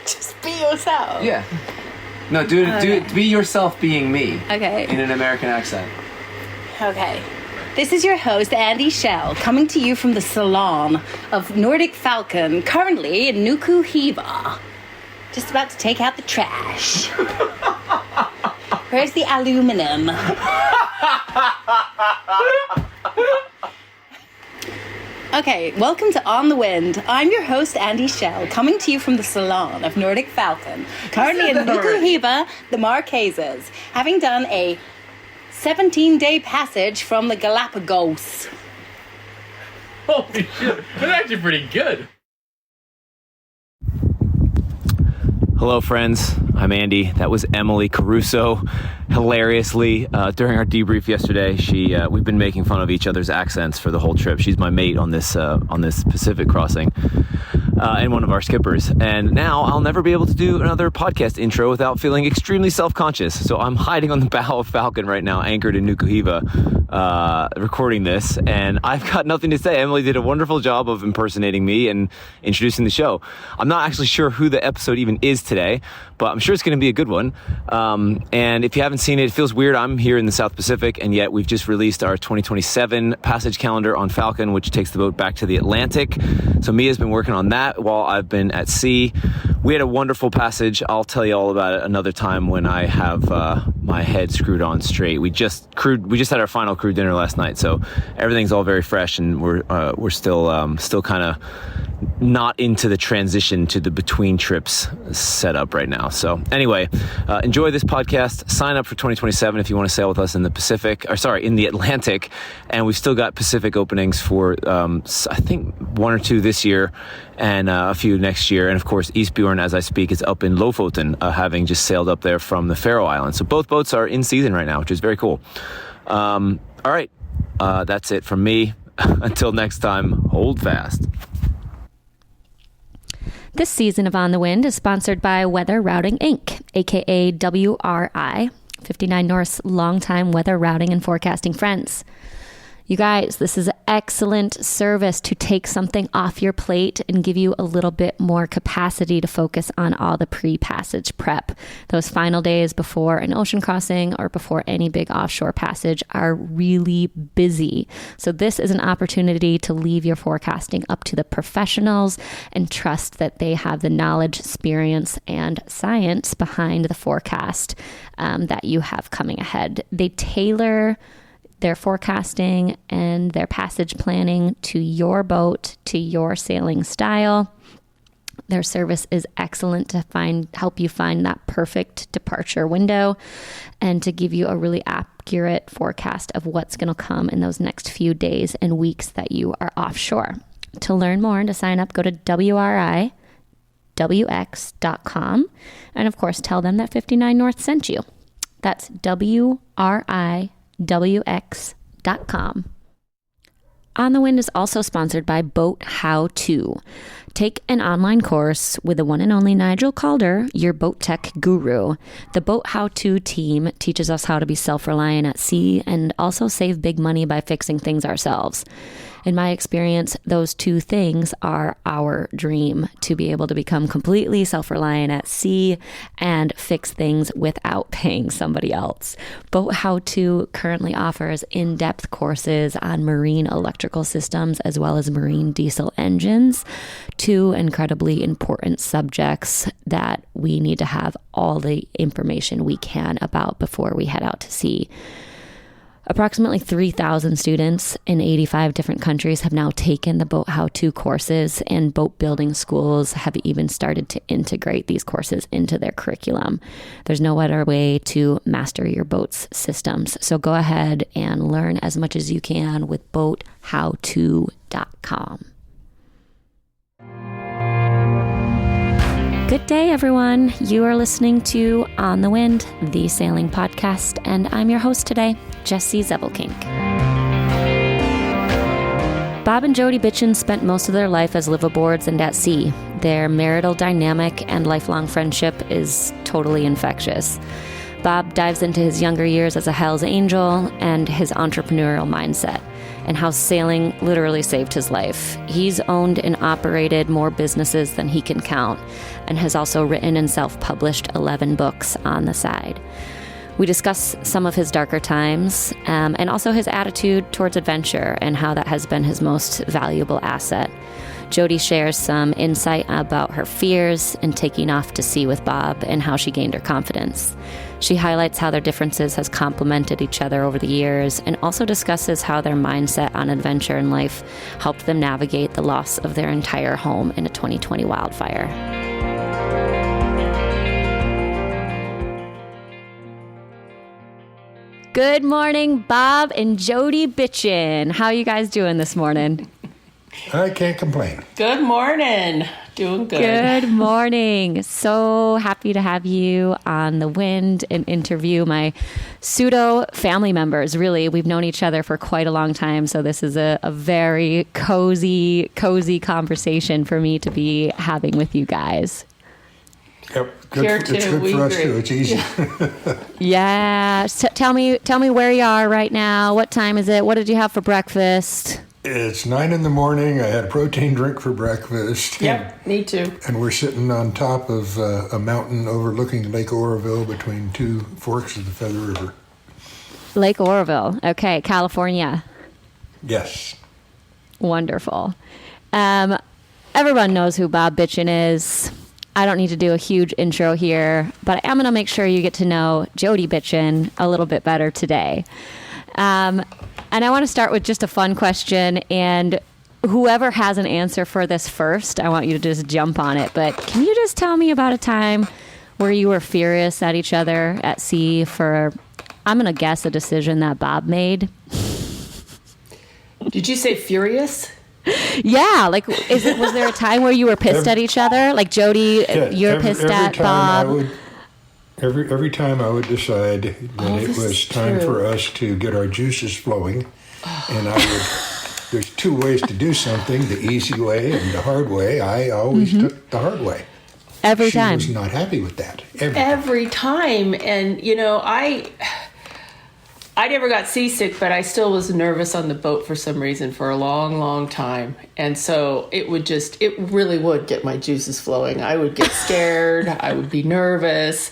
Just be yourself. Yeah. No, do be yourself being me. Okay. In an American accent. Okay. This is your host, Andy Schell, coming to you from the salon of Nordic Falcon, currently in Nuku Hiva. Just about to take out the trash. Where's the aluminum? Okay, welcome to On the Wind. I'm your host, Andy Schell, coming to you from the salon of Nordic Falcon, currently in Nuku Hiva, the Marquesas, having done a 17-day passage from the Galapagos. Holy shit, that's actually pretty good. Hello, friends. I'm Andy. That was Emily Caruso. Hilariously, during our debrief yesterday, we've been making fun of each other's accents for the whole trip. She's my mate on this Pacific crossing, and one of our skippers. And now I'll never be able to do another podcast intro without feeling extremely self-conscious. So I'm hiding on the bow of Falcon right now, anchored in Nuku Hiva, recording this, and I've got nothing to say. Emily did a wonderful job of impersonating me and introducing the show. I'm not actually sure who the episode even is today, but I'm sure it's going to be a good one. And if you haven't seen it, it feels weird. I'm here in the South Pacific, and yet we've just released our 2027 passage calendar on Falcon, which takes the boat back to the Atlantic. So Mia's been working on that while I've been at sea. We had a wonderful passage. I'll tell you all about it another time when I have my head screwed on straight. We just had our final crew dinner last night, so everything's all very fresh, and we're still kind of not into the transition to the between trips setup right now. So anyway, enjoy this podcast. Sign up for 2027 if you want to sail with us in the Atlantic. And we've still got Pacific openings for, I think 1 or 2 this year and a few next year. And of course, Eastbjorn, as I speak, is up in Lofoten, having just sailed up there from the Faroe Islands. So both boats are in season right now, which is very cool. All right. That's it from me. Until next time, hold fast. This season of On the Wind is sponsored by Weather Routing Inc., aka WRI, 59 North's longtime weather routing and forecasting friends. You guys, this is excellent service to take something off your plate and give you a little bit more capacity to focus on all the pre-passage prep. Those final days before an ocean crossing or before any big offshore passage are really busy. So this is an opportunity to leave your forecasting up to the professionals and trust that they have the knowledge, experience, and science behind the forecast that you have coming ahead. They tailor their forecasting and their passage planning to your boat, to your sailing style. Their service is excellent to help you find that perfect departure window and to give you a really accurate forecast of what's going to come in those next few days and weeks that you are offshore. To learn more and to sign up, go to WRIWX.com and of course tell them that 59 North sent you. That's WRIWX.com. On the Wind is also sponsored by Boat How To. Take an online course with the one and only Nigel Calder, your boat tech guru. The Boat How To team teaches us how to be self-reliant at sea and also save big money by fixing things ourselves. In my experience, those two things are our dream, to be able to become completely self-reliant at sea and fix things without paying somebody else. Boat How To currently offers in-depth courses on marine electrical systems as well as marine diesel engines, two incredibly important subjects that we need to have all the information we can about before we head out to sea. Approximately 3,000 students in 85 different countries have now taken the Boat How To courses, and boat building schools have even started to integrate these courses into their curriculum. There's no better way to master your boat's systems. So go ahead and learn as much as you can with boathowto.com. Good day, everyone. You are listening to On the Wind, the sailing podcast, and I'm your host today, Jessie Zebelkink. Bob and Jody Bitchin spent most of their life as liveaboards and at sea. Their marital dynamic and lifelong friendship is totally infectious. Bob dives into his younger years as a Hell's Angel and his entrepreneurial mindset. and how sailing literally saved his life. He's owned and operated more businesses than he can count, and has also written and self-published 11 books on the side. We discuss some of his darker times, and also his attitude towards adventure and how that has been his most valuable asset. Jody shares some insight about her fears in taking off to sea with Bob and how she gained her confidence. She highlights how their differences has complemented each other over the years, and also discusses how their mindset on adventure and life helped them navigate the loss of their entire home in a 2020 wildfire. Good morning, Bob and Jody Bitchin. How are you guys doing this morning? I can't complain. Good morning. Doing good. Good morning. So happy to have you on the wind and interview my pseudo family members. Really, we've known each other for quite a long time, so this is a very cozy conversation for me to be having with you guys. Yep. Here too, It's good we for us agree. too. It's easy. Yeah. So tell me where you are right now. What time is it? What did you have for breakfast? It's 9 in the morning. I had a protein drink for breakfast. Yep, me too. And we're sitting on top of a mountain overlooking Lake Oroville between two forks of the Feather River. Lake Oroville. Okay, California. Yes. Wonderful. Everyone knows who Bob Bitchin is. I don't need to do a huge intro here, but I am going to make sure you get to know Jody Bitchin a little bit better today. And I want to start with just a fun question, and whoever has an answer for this first, I want you to just jump on it. But can you just tell me about a time where you were furious at each other at sea for, I'm going to guess, a decision that Bob made? Did you say furious? Yeah, like was there a time where you were pissed at each other? Like Jody, you're pissed at Bob. Every time I would decide that it this was is time true. for us to get our juices flowing, and there's two ways to do something, the easy way and the hard way. I always took the hard way. Every She time. was not happy with that. Every time. And, I never got seasick, but I still was nervous on the boat for some reason for a long, long time. And so it really would get my juices flowing. I would get scared. I would be nervous,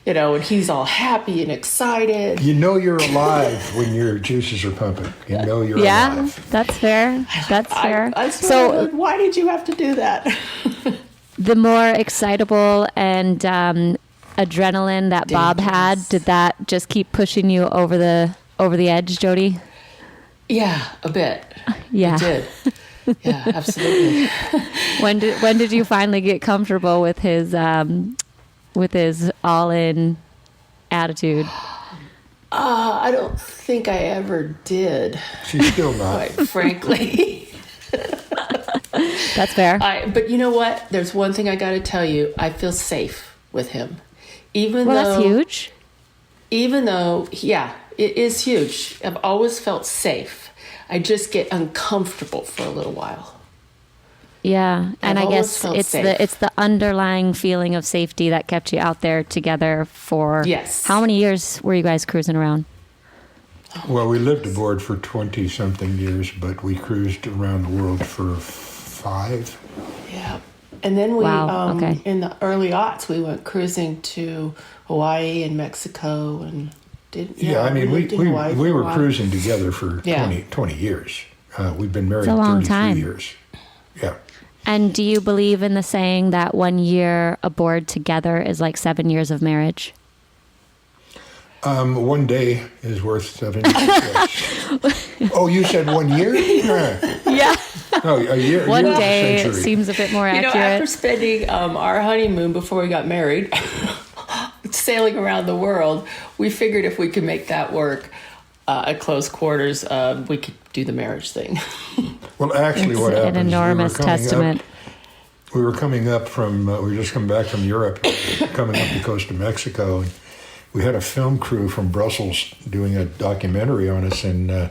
and he's all happy and excited. You know you're alive when your juices are pumping. You know you're Yeah, alive. that's fair. That's fair. I swear, So why did you have to do that? the more excitable and adrenaline that Bob had, did that just keep pushing you over the edge, Jody? Yeah, a bit. Yeah. It did. Yeah, absolutely. When did you finally get comfortable with his all-in attitude? I don't think I ever did, She's still not. quite frankly. That's fair. But you know what? There's one thing I got to tell you. I feel safe with him. Well, that's huge. Even though, yeah, it is huge. I've always felt safe. I just get uncomfortable for a little while. Yeah, and I've I always guess felt it's safe. the underlying feeling of safety that kept you out there together for. Yes. How many years were you guys cruising around? Well, we lived aboard for 20-something years, but we cruised around the world for 5. Yeah. And then we, Wow, okay. in the early aughts, we went cruising to Hawaii and Mexico and did. Yeah, I mean, we lived in Hawaii for we a were while. cruising together for Yeah. 20 years. We've been married It's a long 33 time. years. Yeah. And do you believe in the saying that 1 year aboard together is like 7 years of marriage? One day is worth 7 years. Yes. Oh, you said 1 year? Yeah. No, a year. One year is a day century. seems a bit more You know, accurate. after spending our honeymoon before we got married, sailing around the world, we figured if we could make that work at close quarters, we could do the marriage thing. Well, actually, It's what an happened is enormous testament. We were coming up from, we were just coming back from Europe, coming up the coast of Mexico. And we had a film crew from Brussels doing a documentary on us, and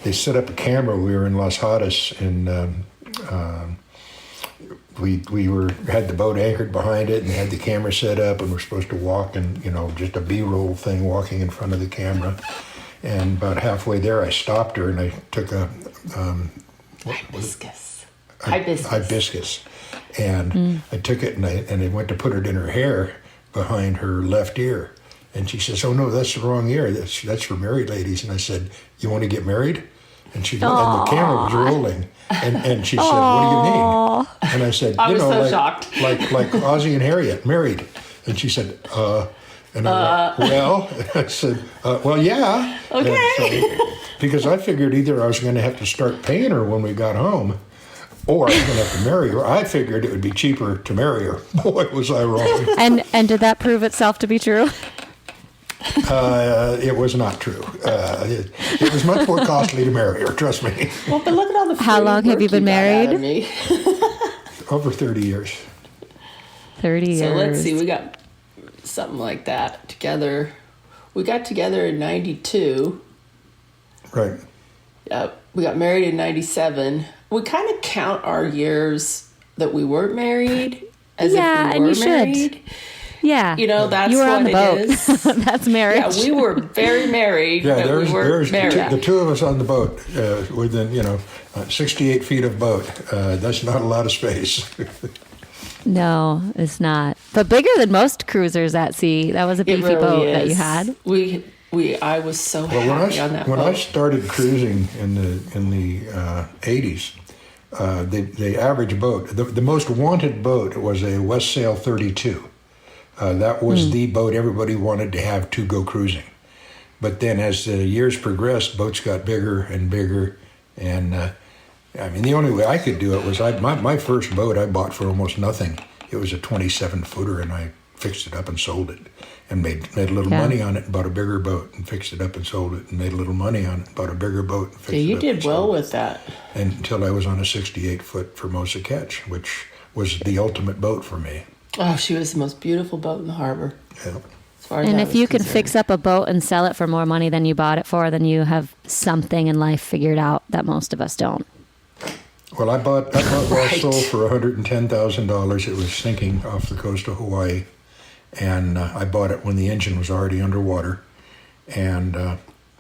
they set up a camera. We were in Las Hadas, and we had the boat anchored behind it and had the camera set up, and we're supposed to walk and, just a B-roll thing walking in front of the camera. And about halfway there, I stopped her and I took a hibiscus, and I took it and I went to put it in her hair behind her left ear, and she says, "Oh no, that's the wrong ear. That's for married ladies." And I said, "You want to get married?" And she and the camera was rolling, and she said, "What do you mean?" And I said, I was so shocked. like Ozzie and Harriet married." And she said, and I went, well, I said, well, yeah. Okay. So, because I figured either I was going to have to start paying her when we got home, or I was going to have to marry her. I figured it would be cheaper to marry her. Boy, was I wrong. And did that prove itself to be true? It was not true. It was much more costly to marry her, trust me. Well, but look at all the How long have you been married? Over 30 years. 30 years. So let's see, we got something like that together. We got together in 92. Right. We got married in 97. We kind of count our years that we weren't married as if we were married. Should. Yeah. You know, that's you were what on the boat. it is. That's marriage. Yeah, we were very married, Yeah, but we weren't married. The two of us on the boat within, 68 feet of boat. That's not a lot of space. No, it's not. But bigger than most cruisers at sea. That was a beefy boat that you had. I was so happy on that boat. When I started cruising in the 80s, the average boat, the most wanted boat was a West Sail 32. That was the boat everybody wanted to have to go cruising. But then as the years progressed, boats got bigger and bigger. And the only way I could do it was my first boat I bought for almost nothing. It was a 27-footer, and I fixed it up and sold it and made a little money on it and bought a bigger boat and fixed it up and sold it and made a little money on it and bought a bigger boat and fixed it up. You did well with that. And until I was on a 68-foot Formosa Ketch, which was the ultimate boat for me. Oh, she was the most beautiful boat in the harbor. Yeah. As far as And I if was you can concerned. fix up a boat and sell it for more money than you bought it for, then you have something in life figured out that most of us don't. Well, I bought West Soul for $110,000. It was sinking off the coast of Hawaii. And I bought it when the engine was already underwater. And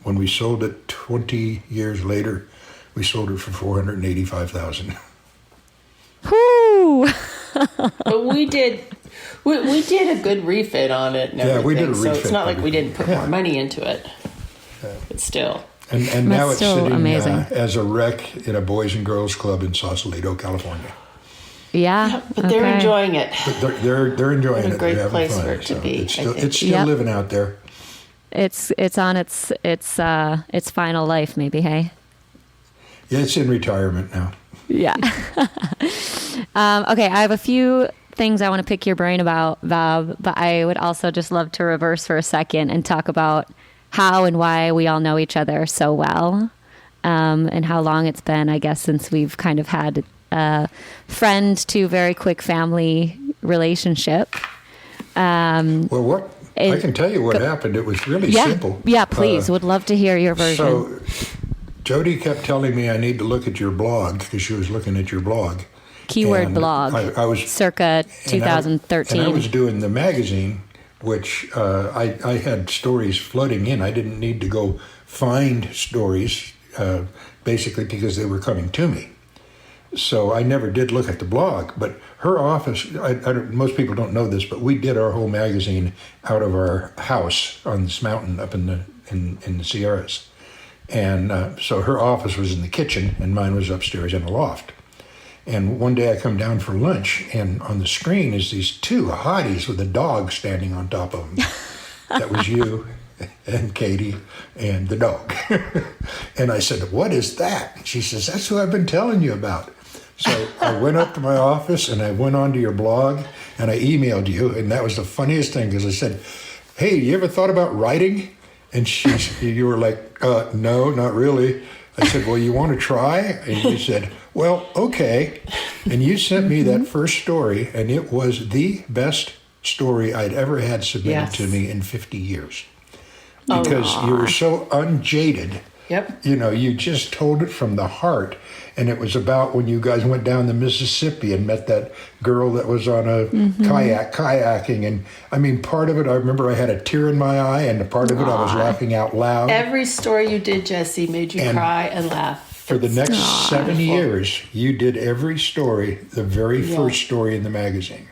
when we sold it 20 years later, we sold it for $485,000. Whoo! But we did a good refit on it and everything. Yeah, we did a so refit. it's not like we didn't put more money into it. But still. And now That's it's still sitting amazing. As a wreck in a Boys and Girls Club in Sausalito, California. Yeah. But they're enjoying it. But they're enjoying What a it. great They're having place fun. for it to So be, It's I still, think. it's still Yep. living out there. It's on its final life, maybe. Hey. Yeah, it's in retirement now. Yeah. Okay, I have a few things I want to pick your brain about, Bob, but I would also just love to reverse for a second and talk about how and why we all know each other so well, and how long it's been, I guess, since we've kind of had a friend to very quick family relationship. Well, I can tell you what happened. It was really simple. Yeah, please. Would love to hear your version. So Jody kept telling me I need to look at your blog because she was looking at your blog. Keyword And blog. I was circa 2013. And I was doing the magazine, which I had stories flooding in. I didn't need to go find stories, basically because they were coming to me. So I never did look at the blog. But her office, most people don't know this, but we did our whole magazine out of our house on this mountain up in the Sierras. And so her office was in the kitchen, and mine was upstairs in the loft. And one day I come down for lunch, and on the screen is these two hotties with a dog standing on top of them. That was you and Katie and the dog. And I said, "What is that?" And she says, "That's who I've been telling you about." So I went up to my office, and I went onto your blog, and I emailed you, and that was the funniest thing, because I said, "Hey, you ever thought about writing?" And you were like, "No, not really." I said, "Well, you want to try?" And you said, "Well, okay." And you sent me that first story, and it was the best story I'd ever had submitted to me in 50 years. Because you were so unjaded Yep. You know, you just told it from the heart. And it was about when you guys went down the Mississippi and met that girl that was on a kayaking. And I mean, part of it, I remember I had a tear in my eye, and a part of it I was laughing out loud. Every story you did, Jesse, made you cry and laugh. For the next 7 years, you did every story, the very first story in the magazine.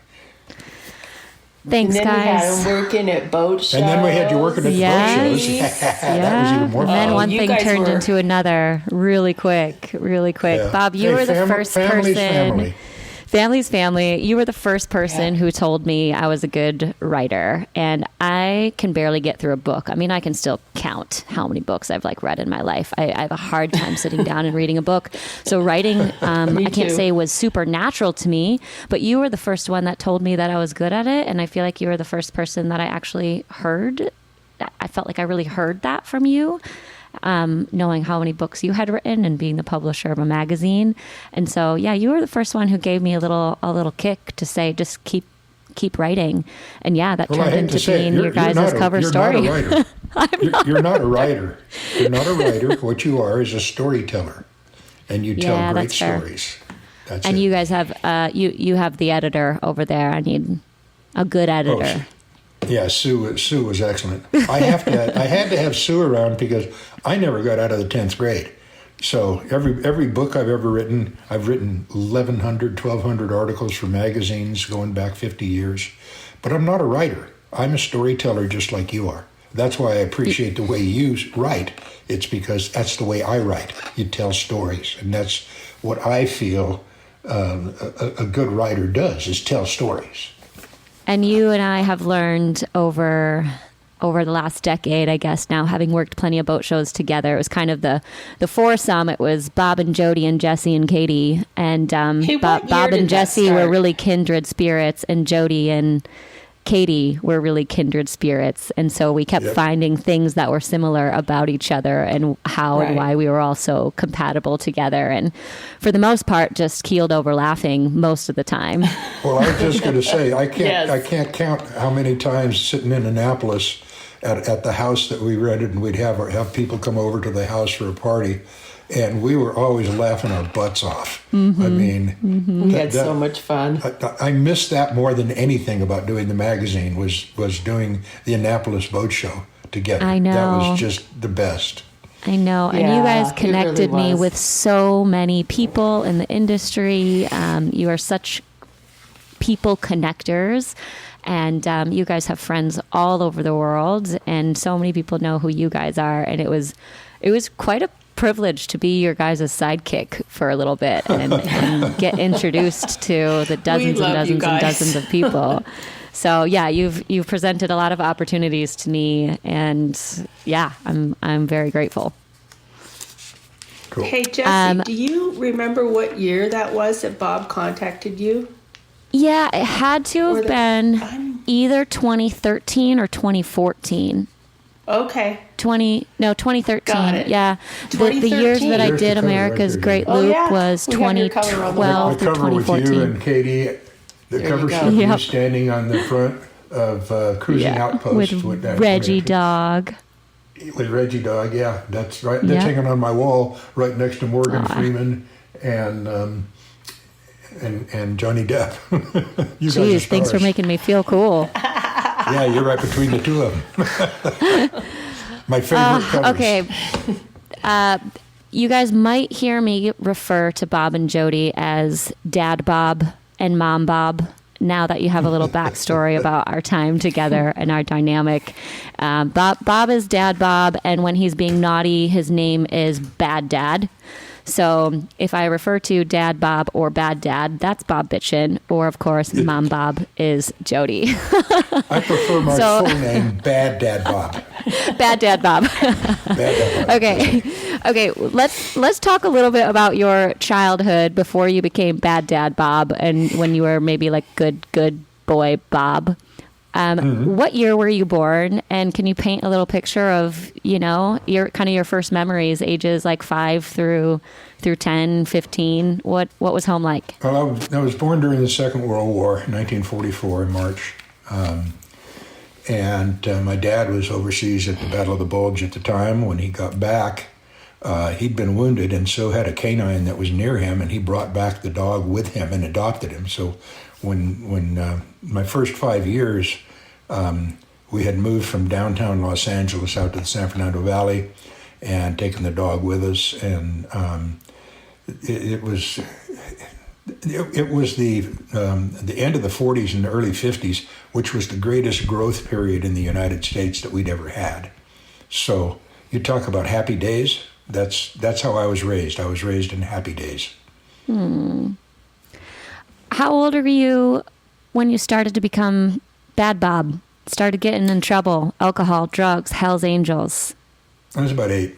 Thanks, and then we had guys. him working at boat shows. And then we had you working at the boat shows. That was even more And then fun. one You thing guys turned were- into another really quick. Yeah. Bob, you Hey, were the first family's person. family. Family's family. You were the first person who told me I was a good writer, and I can barely get through a book. I mean, I can still count how many books I've read in my life. I have a hard time sitting down and reading a book. So writing, I can't too. say was supernatural to me, but you were the first one that told me that I was good at it, and I feel like you were the first person that I actually heard. I felt like I really heard that from you. Knowing how many books you had written and being the publisher of a magazine. And so, yeah, you were the first one who gave me a little kick to say, just keep writing. And yeah, that Well, I turned hate into to say it, being you're your guys' not a- cover you're story. Not a writer. You're not a writer. You're not a writer. What you are is a storyteller, and you tell Yeah, great that's fair. stories. That's And it. you guys have you have the editor over there. I need a good editor. Yeah, Sue was excellent. I had to have Sue around because I never got out of the 10th grade. So every book I've ever written, I've written 1,100, 1,200 articles for magazines going back 50 years. But I'm not a writer. I'm a storyteller just like you are. That's why I appreciate the way you write. It's because that's the way I write. You tell stories. And that's what I feel a good writer does, is tell stories. And you and I have learned over the last decade, I guess now, having worked plenty of boat shows together. It was kind of the foursome. It was Bob and Jody and Jesse and Katie. And Hey, what year Bob did and that Jesse were start? really kindred spirits, and Jody and Katie were really kindred spirits. And so we kept finding things that were similar about each other and how and why we were all so compatible together. And for the most part, just keeled over laughing most of the time. Well, I was just going to say, I Yes. can't count how many times sitting in Annapolis at the house that we rented, and we'd have people come over to the house for a party, and we were always laughing our butts off. I mean, We had so much fun. I missed that more than anything about doing the magazine was doing the Annapolis Boat Show together. I know. That was just the best. I know. And you Yeah, guys it connected really me was. with so many people in the industry. You are such people connectors. And you guys have friends all over the world. And so many people know who you guys are. And it was quite a privilege to be your guys' sidekick for a little bit and get introduced to the dozens and love you dozens and guys. dozens of people. So yeah, you've presented a lot of opportunities to me, and yeah, I'm very grateful. Cool. Hey, Jesse, do you remember what year that was that Bob contacted you? Yeah, it had to Or have the- been either 2013 or 2014. Okay. 2013. Got it. Yeah. The years that I There's the did cover right America's there. Great Oh, Loop yeah. was We have your cover on the wall. 2012 The through cover with 2014. you and Katie, the There cover you go. shot of you Yep. standing on the front of Cruising Outpost with that- Reggie Dog. With Reggie Dog, yeah, that's right. That's Yeah. hanging on my wall right next to Morgan Freeman and Johnny Depp. You guys are Jeez, thanks for stars. making me feel cool. Yeah, you're right between the two of them. My favorite covers. Okay. You guys might hear me refer to Bob and Jody as Dad Bob and Mom Bob. Now that you have a little backstory about our time together and our dynamic, Bob is Dad Bob, and when he's being naughty, his name is Bad Dad. So if I refer to Dad Bob or Bad Dad, that's Bob Bitchin, or of course Mom Bob is Jody. I prefer my So- full name, Bad Dad Bob. Bad Dad Bob. Bad Dad Bob. Okay. Let's talk a little bit about your childhood before you became Bad Dad Bob, and when you were maybe like good boy Bob. What year were you born? And can you paint a little picture of your first memories, ages like 5 through 10, 15? What was home like? Well, I was born during the Second World War, 1944 in March. And my dad was overseas at the Battle of the Bulge at the time. When he got back, He'd been wounded, and so had a canine that was near him, and he brought back the dog with him and adopted him. So when my first 5 years, we had moved from downtown Los Angeles out to the San Fernando Valley and taken the dog with us, and it was the end of the 40s and the early 50s, which was the greatest growth period in the United States that we'd ever had. So you talk about happy days. That's how I was raised. I was raised in happy days. How old were you when you started to become Bad Bob? Started getting in trouble, alcohol, drugs, Hell's Angels? I was about 8.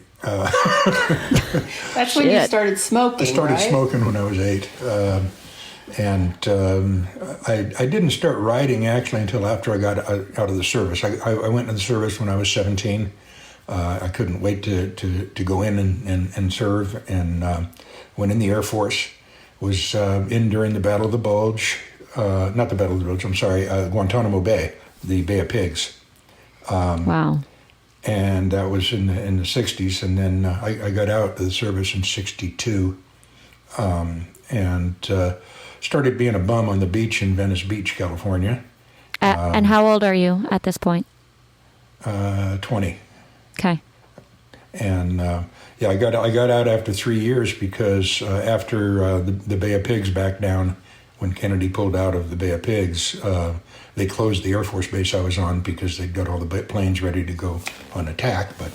That's when you started smoking, I started right? smoking when I was 8. I didn't start riding actually until after I got out of the service. I went into the service when I was 17. I couldn't wait to go in and serve, and went in the Air Force. Was in during the Battle of the Bulge, not the Battle of the Bulge, I'm sorry, Guantanamo Bay, the Bay of Pigs. Wow. And that was in the 60s, and then I got out of the service in 62, and started being a bum on the beach in Venice Beach, California. And how old are you at this point? 20. Okay. And I got out after 3 years because after the Bay of Pigs backed down, when Kennedy pulled out of the Bay of Pigs, they closed the Air Force base I was on because they'd got all the planes ready to go on attack, but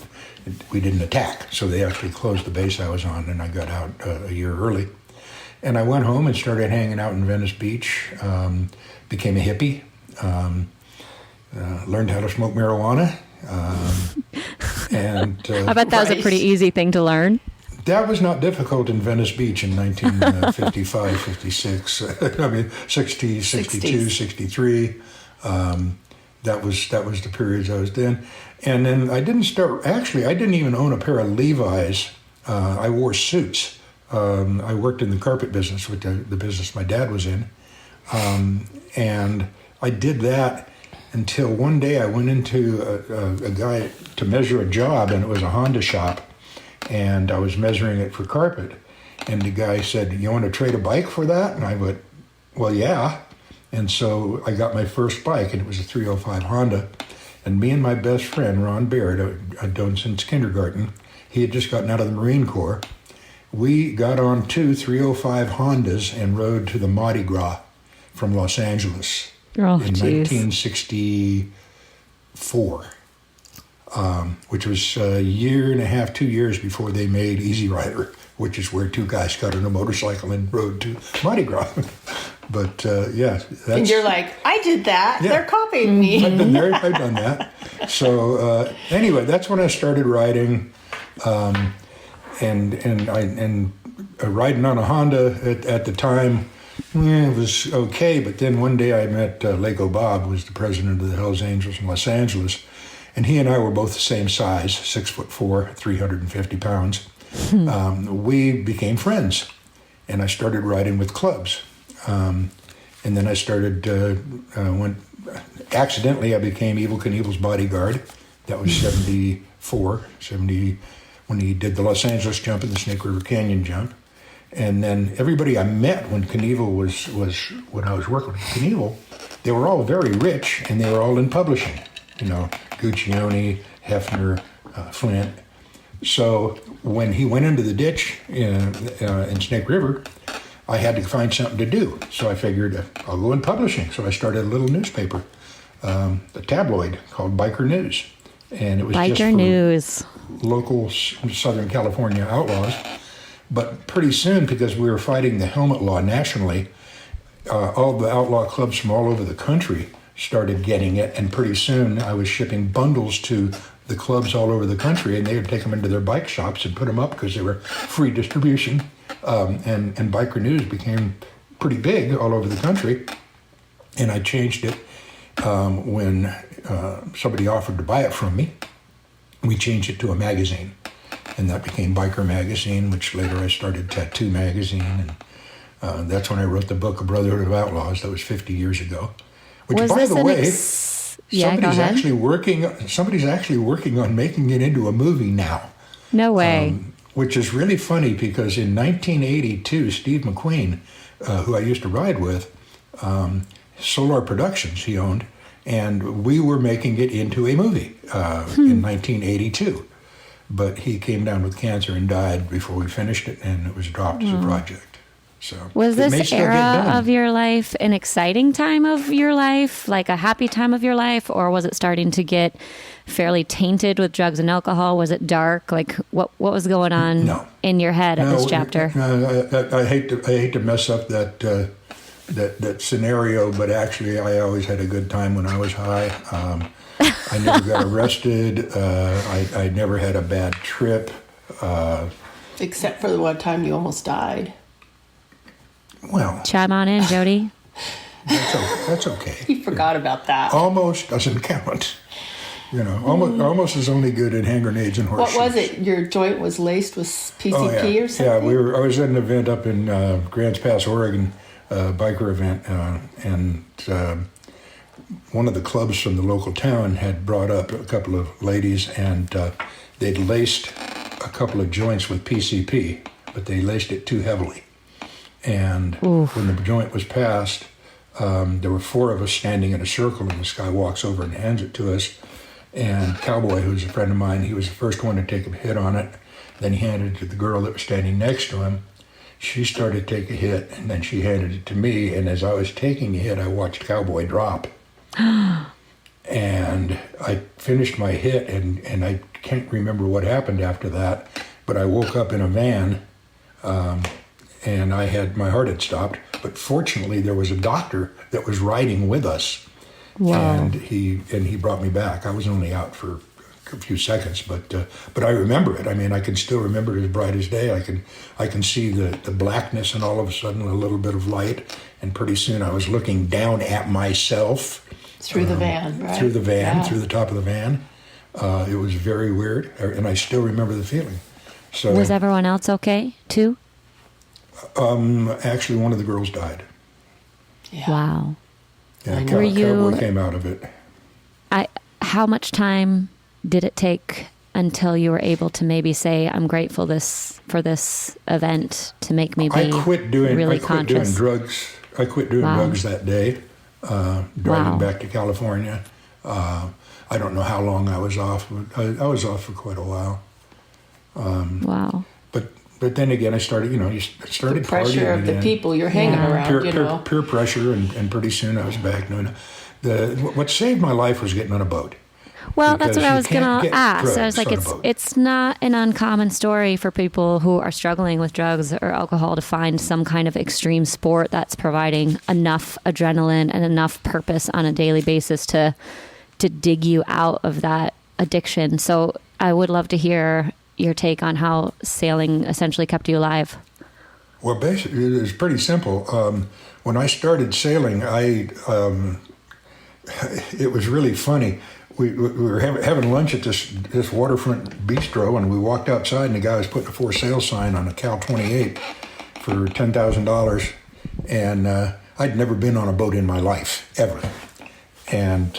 we didn't attack. So they actually closed the base I was on, and I got out a year early. And I went home and started hanging out in Venice Beach, became a hippie, learned how to smoke marijuana. I bet that was a pretty easy thing to learn. That was not difficult in Venice Beach in 1955, 56. I mean, 60, 62, 63. That was the periods I was in. And then I didn't even own a pair of Levi's. I wore suits. I worked in the carpet business, with the business my dad was in. And I did that until one day I went into a guy to measure a job, and it was a Honda shop. And I was measuring it for carpet. And the guy said, "You want to trade a bike for that?" And I went, "Well, yeah." And so I got my first bike, and it was a 305 Honda. And me and my best friend, Ron Baird, I'd known since kindergarten, he had just gotten out of the Marine Corps. We got on 2 305 Hondas and rode to the Mardi Gras from Los Angeles in 1964. Which was a year and a half, 2 years before they made Easy Rider, which is where 2 guys got on a motorcycle and rode to Mardi Gras. But and you're like, I did that. Yeah. They're copying me. I've been there. I've done that. So anyway, that's when I started riding, and riding on a Honda at the time. It was okay, but then one day I met Lego Bob, who was the president of the Hells Angels in Los Angeles. And he and I were both the same size, 6'4", 350 pounds. We became friends, and I started riding with clubs. And then I started, accidentally I became Evel Knievel's bodyguard. That was 74, when he did the Los Angeles jump and the Snake River Canyon jump. And then everybody I met when Knievel when I was working with Knievel, they were all very rich, and they were all in publishing. Guccione, Hefner, Flint. So when he went into the ditch in Snake River, I had to find something to do. So I figured I'll go in publishing. So I started a little newspaper, a tabloid called Biker News. And it was Biker just for News. Local Southern California outlaws. But pretty soon, because we were fighting the helmet law nationally, all the outlaw clubs from all over the country started getting it, and pretty soon I was shipping bundles to the clubs all over the country, and they would take them into their bike shops and put them up because they were free distribution. And Biker News became pretty big all over the country, and I changed it when somebody offered to buy it from me. We changed it to a magazine, and that became Biker Magazine, which later I started Tattoo Magazine, and that's when I wrote the book, A Brotherhood of Outlaws. That was 50 years ago. Which, was by this the way, somebody's actually working on making it into a movie now. No way. which is really funny because in 1982, Steve McQueen, who I used to ride with, Solar Productions he owned, and we were making it into a movie in 1982. But he came down with cancer and died before we finished it, and it was dropped as a project. So was it may this still get era done. of your life an exciting time of your life, like a happy time of your life, or was it starting to get fairly tainted with drugs and alcohol? Was it dark? Like what was going on in your head at this chapter? I hate to mess up that scenario, but actually I always had a good time when I was high. I never got arrested. I never had a bad trip. Except for the one time you almost died. Well, Chime on in, Jody. that's okay. You forgot about that. Almost doesn't count. You know, almost is only good at hand grenades and horseshoes. What was it? Your joint was laced with PCP or something? Yeah, I was at an event up in Grants Pass, Oregon, biker event, and one of the clubs from the local town had brought up a couple of ladies, and they'd laced a couple of joints with PCP, but they laced it too heavily. And when the joint was passed, there were four of us standing in a circle, and this guy walks over and hands it to us. And Cowboy, who's a friend of mine, he was the first one to take a hit on it. Then he handed it to the girl that was standing next to him. She started to take a hit, and then she handed it to me. And as I was taking a hit, I watched Cowboy drop. And I finished my hit, and I can't remember what happened after that, but I woke up in a van, and my heart had stopped. But fortunately, there was a doctor that was riding with us. Wow. And he brought me back. I was only out for a few seconds, but I remember it. I mean, I can still remember it as bright as day. I can see the blackness, and all of a sudden a little bit of light, and pretty soon I was looking down at myself through the van, right? Through the van, through the top of the van. It was very weird, and I still remember the feeling. So was everyone else okay too? Actually, one of the girls died. Yeah. Wow. Yeah, Cowboy came out of it. How much time did it take until you were able to maybe say, "I'm grateful for this event to make me be really conscious"? Drugs. I quit doing drugs that day, driving back to California. I don't know how long I was off, but I was off for quite a while. Wow. But then again, I started, you started the pressure partying of again. the people you're hanging around, peer pressure, and pretty soon I was back doing what saved my life was getting on a boat. Well, that's what I was going to ask. I was like, it's not an uncommon story for people who are struggling with drugs or alcohol to find some kind of extreme sport that's providing enough adrenaline and enough purpose on a daily basis to dig you out of that addiction. So I would love to hear your take on how sailing essentially kept you alive. Well, basically, it was pretty simple. When I started sailing, it was really funny. We were having lunch at this waterfront bistro, and we walked outside, and the guy was putting a for sale sign on a Cal 28 for $10,000. And I'd never been on a boat in my life, ever. And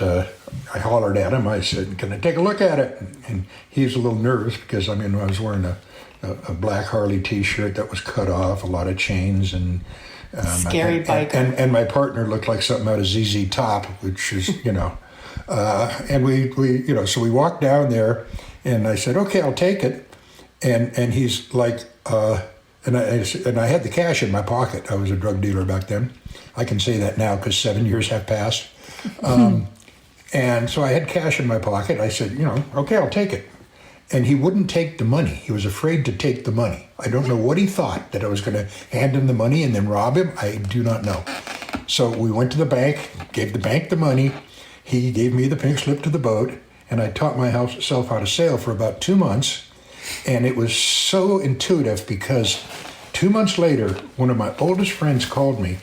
I hollered at him. I said, "Can I take a look at it?" And he was a little nervous because, I was wearing a black Harley T-shirt that was cut off, a lot of chains, and scary biker. And my partner looked like something out of ZZ Top, which is, and we so we walked down there, and I said, "Okay, I'll take it." And he's like, and I had the cash in my pocket. I was a drug dealer back then. I can say that now because 7 years have passed. And so I had cash in my pocket. I said, "Okay, I'll take it." And he wouldn't take the money. He was afraid to take the money. I don't know what he thought, that I was going to hand him the money and then rob him. I do not know. So we went to the bank, gave the bank the money. He gave me the pink slip to the boat, and I taught myself how to sail for about 2 months. And it was so intuitive because 2 months later, one of my oldest friends called me,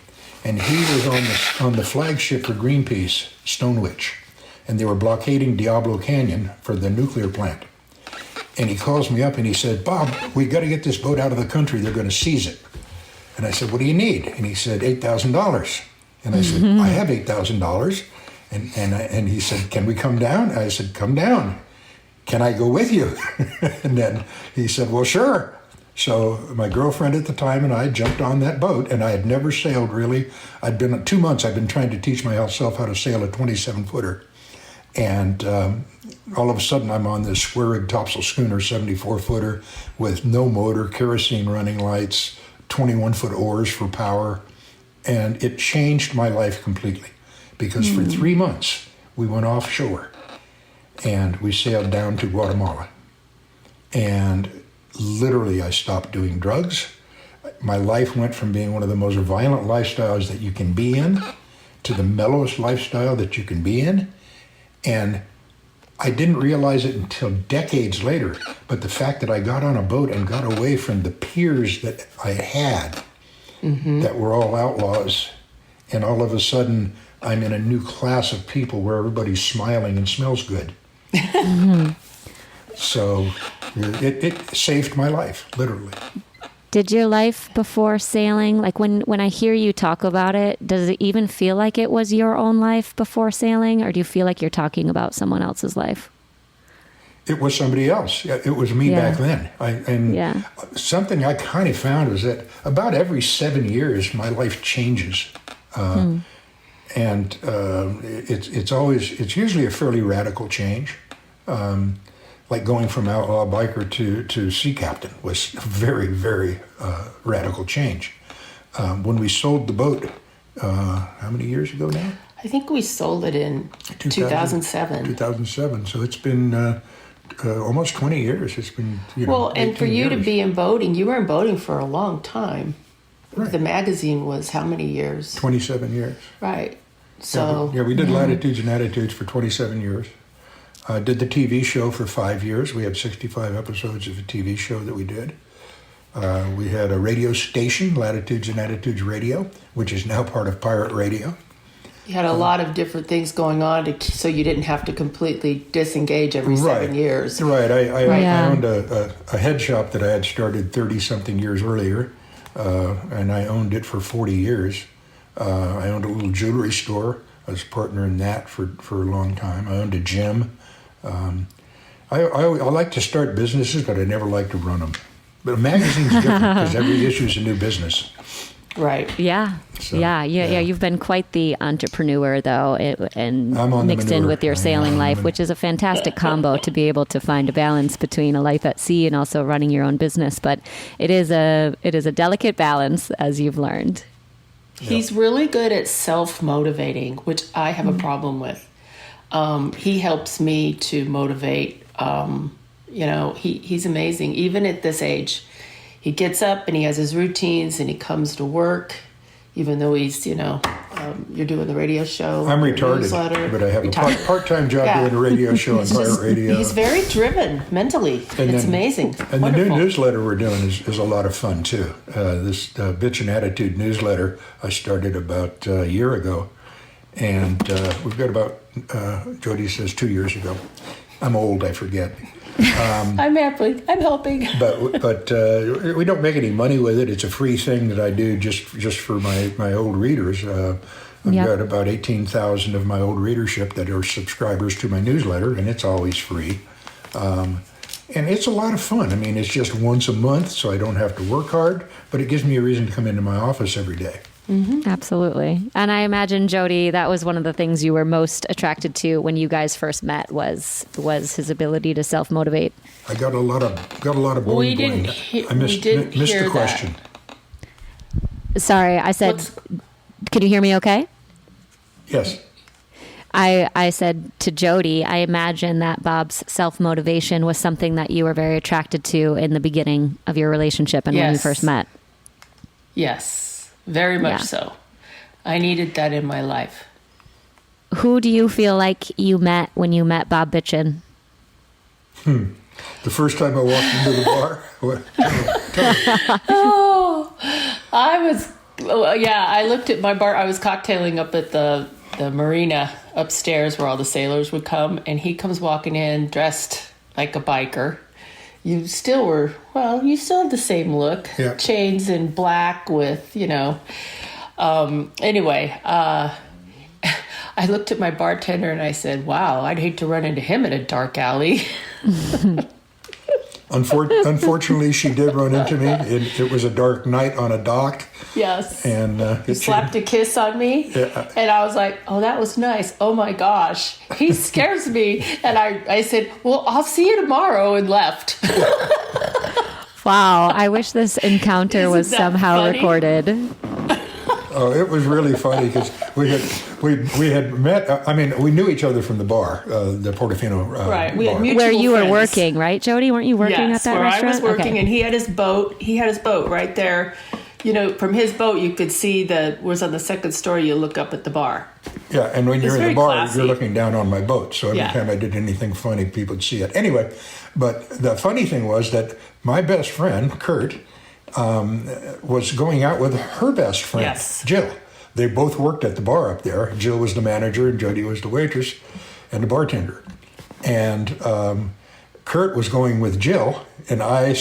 and he was on the flagship for Greenpeace, Stonewitch, and they were blockading Diablo Canyon for the nuclear plant. And he calls me up and he said, "Bob, we got to get this boat out of the country. They're going to seize it." And I said, "What do you need?" And he said, $8,000. And I said, "I have $8,000. And he said, "Can we come down?" I said, "Come down. Can I go with you?" And then he said, "Well, sure." So my girlfriend at the time and I jumped on that boat, and I had never sailed really. I'd been 2 months. I'd been trying to teach myself how to sail a 27-footer, and all of a sudden I'm on this square-rigged topsail schooner, 74-footer, with no motor, kerosene running lights, 21-foot oars for power, and it changed my life completely. Because for 3 months we went offshore, and we sailed down to Guatemala, and literally, I stopped doing drugs. My life went from being one of the most violent lifestyles that you can be in to the mellowest lifestyle that you can be in. And I didn't realize it until decades later, but the fact that I got on a boat and got away from the peers that I had that were all outlaws, and all of a sudden I'm in a new class of people where everybody's smiling and smells good. So it saved my life, literally. Did your life before sailing, like when I hear you talk about it, does it even feel like it was your own life before sailing, or do you feel like you're talking about someone else's life? It was somebody else. It was me back then. Something I kind of found was that about every 7 years, my life changes. And it's usually a fairly radical change. Like going from outlaw biker to sea captain was a very, very radical change. When we sold the boat, how many years ago now? I think we sold it in 2007. 2007. So it's been almost 20 years. It's been, well, and for you years. to be in boating, you were in boating for a long time. Right. The magazine was how many years? 27 years. Right. So we did Latitudes and Attitudes for 27 years. Did the TV show for 5 years. We had 65 episodes of a TV show that we did. We had a radio station, Latitudes and Attitudes Radio, which is now part of Pirate Radio. You had a lot of different things going on, so you didn't have to completely disengage every 7 years. Right. I owned a head shop that I had started 30-something years earlier, and I owned it for 40 years. I owned a little jewelry store. I was a partner in that for a long time. I owned a gym. I like to start businesses, but I never like to run them. But a magazine's different because every issue is a new business. Right. Yeah. So, yeah. You've been quite the entrepreneur, though, and mixed in with your sailing life, which is a fantastic combo to be able to find a balance between a life at sea and also running your own business. But it is a delicate balance, as you've learned. He's really good at self-motivating, which I have a problem with. He helps me to motivate. He's amazing. Even at this age, he gets up and he has his routines and he comes to work, even though he's, you're doing the radio show. I'm retarded, but I have a part-time job doing a radio show on Pirate Radio. He's very driven mentally. It's amazing. And the new newsletter we're doing is a lot of fun, too. This Bitchin Attitude newsletter I started about a year ago. And we've got about, Jody says 2 years ago. I'm old, I forget. I'm happy. I'm helping. But we don't make any money with it. It's a free thing that I do just for my old readers. I've got about 18,000 of my old readership that are subscribers to my newsletter, and it's always free. And it's a lot of fun. I mean, it's just once a month, so I don't have to work hard, but it gives me a reason to come into my office every day. Mm-hmm. Absolutely. And I imagine, Jody, that was one of the things you were most attracted to when you guys first met was his ability to self-motivate. I got a lot of bowling. I missed the question. Sorry, I said, can you hear me okay? Yes. I said to Jody, I imagine that Bob's self-motivation was something that you were very attracted to in the beginning of your relationship and when you first met. Yes. Very much so. I needed that in my life. Who do you feel like you met when you met Bob Bitchin? The first time I walked into the bar? I looked at my bar. I was cocktailing up at the marina upstairs where all the sailors would come, and he comes walking in dressed like a biker. You still have the same look. Yeah. Chains in black with, Anyway, I looked at my bartender and I said, wow, I'd hate to run into him in a dark alley. Unfortunately, she did run into me. It was a dark night on a dock. Yes. And he slapped a kiss on me. Yeah. And I was like, oh, that was nice. Oh, my gosh. He scares me. And I said, well, I'll see you tomorrow, and left. Wow. I wish this encounter was somehow funny? recorded. Oh, it was really funny because we had met. I mean, we knew each other from the bar, the Portofino Right. We had bar. mutual Where you were friends. working, right, Jody? Weren't you working Yes, at that where restaurant? I was working, Okay. and he had his boat. He had his boat right there. You know, from his boat, you could see was on the second story. You look up at the bar. Yeah, and when you're It's in the very bar, classy. you're looking down on my boat. So every Yeah. time I did anything funny, people would see it. Anyway, but the funny thing was that my best friend, Kurt, was going out with her best friend, Yes. Jill. They both worked at the bar up there. Jill was the manager, and Jody was the waitress and the bartender. And Kurt was going with Jill, and I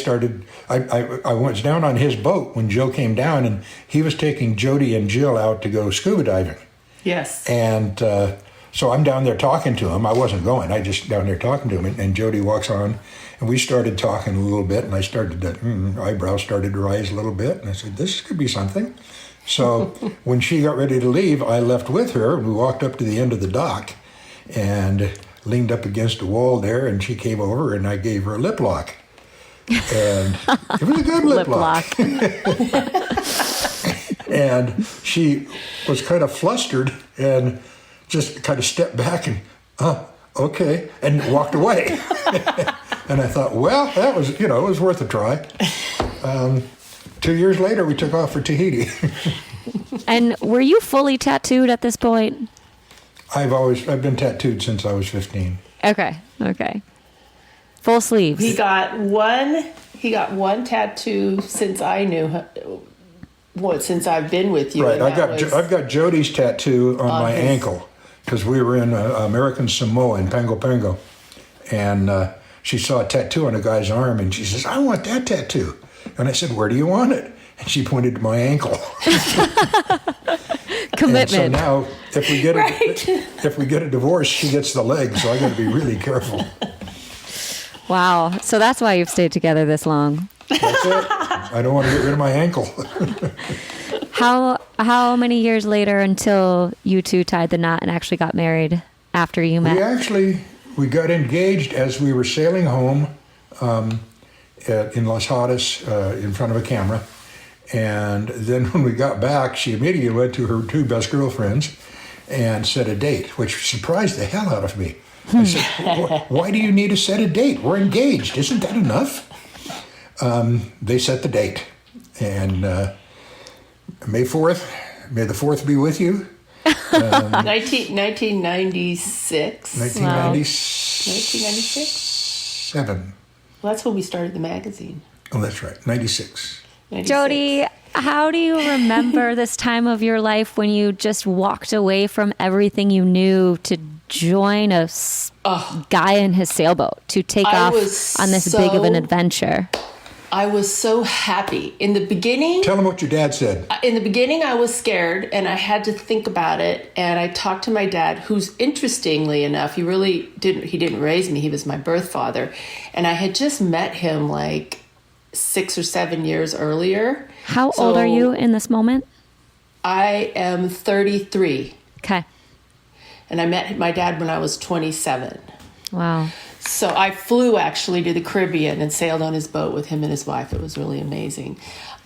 was down on his boat when Jill came down, and he was taking Jody and Jill out to go scuba diving. Yes. And so I'm down there talking to him. I wasn't going. I just down there talking to him. And Jody walks on, and we started talking a little bit. And I started to eyebrows started to rise a little bit. And I said, "This could be something." So when she got ready to leave, I left with her. And we walked up to the end of the dock, and leaned up against a wall there. And she came over, and I gave her a lip lock. And it was a good lip lock. And she was kind of flustered and just kind of stepped back and, okay, and walked away. And I thought, well, that was, it was worth a try. 2 years later, we took off for Tahiti. And were you fully tattooed at this point? I've been tattooed since I was 15. Okay. Full sleeves. He got one tattoo since I knew him. Since I've been with you. Right, and I've got Jody's tattoo on my his- ankle because we were in American Samoa in Pago Pago, and she saw a tattoo on a guy's arm, and she says, "I want that tattoo." And I said, "Where do you want it?" And she pointed to my ankle. Commitment. And so now, if we get Right. if we get a divorce, she gets the leg. So I got to be really careful. Wow. So that's why you've stayed together this long. That's it. I don't want to get rid of my ankle. How many years later until you two tied the knot and actually got married after you met? We got engaged as we were sailing home in Los Hadas in front of a camera. And then when we got back, she immediately went to her two best girlfriends and set a date, which surprised the hell out of me. I said, "Why do you need to set a date? We're engaged. Isn't that enough?" They set the date. And May 4th, may the 4th be with you. 1996. 1996? 7. Well, that's when we started the magazine. Oh, that's right, 96. 96. Jody, how do you remember this time of your life when you just walked away from everything you knew to join a guy in his sailboat to take off on this big of an adventure? I was so happy. In the beginning... Tell them what your dad said. In the beginning, I was scared, and I had to think about it. And I talked to my dad, who's interestingly enough, he didn't raise me. He was my birth father. And I had just met him like 6 or 7 years earlier. How old are you in this moment? I am 33. Okay. And I met my dad when I was 27. Wow. So I flew actually to the Caribbean and sailed on his boat with him and his wife. It was really amazing.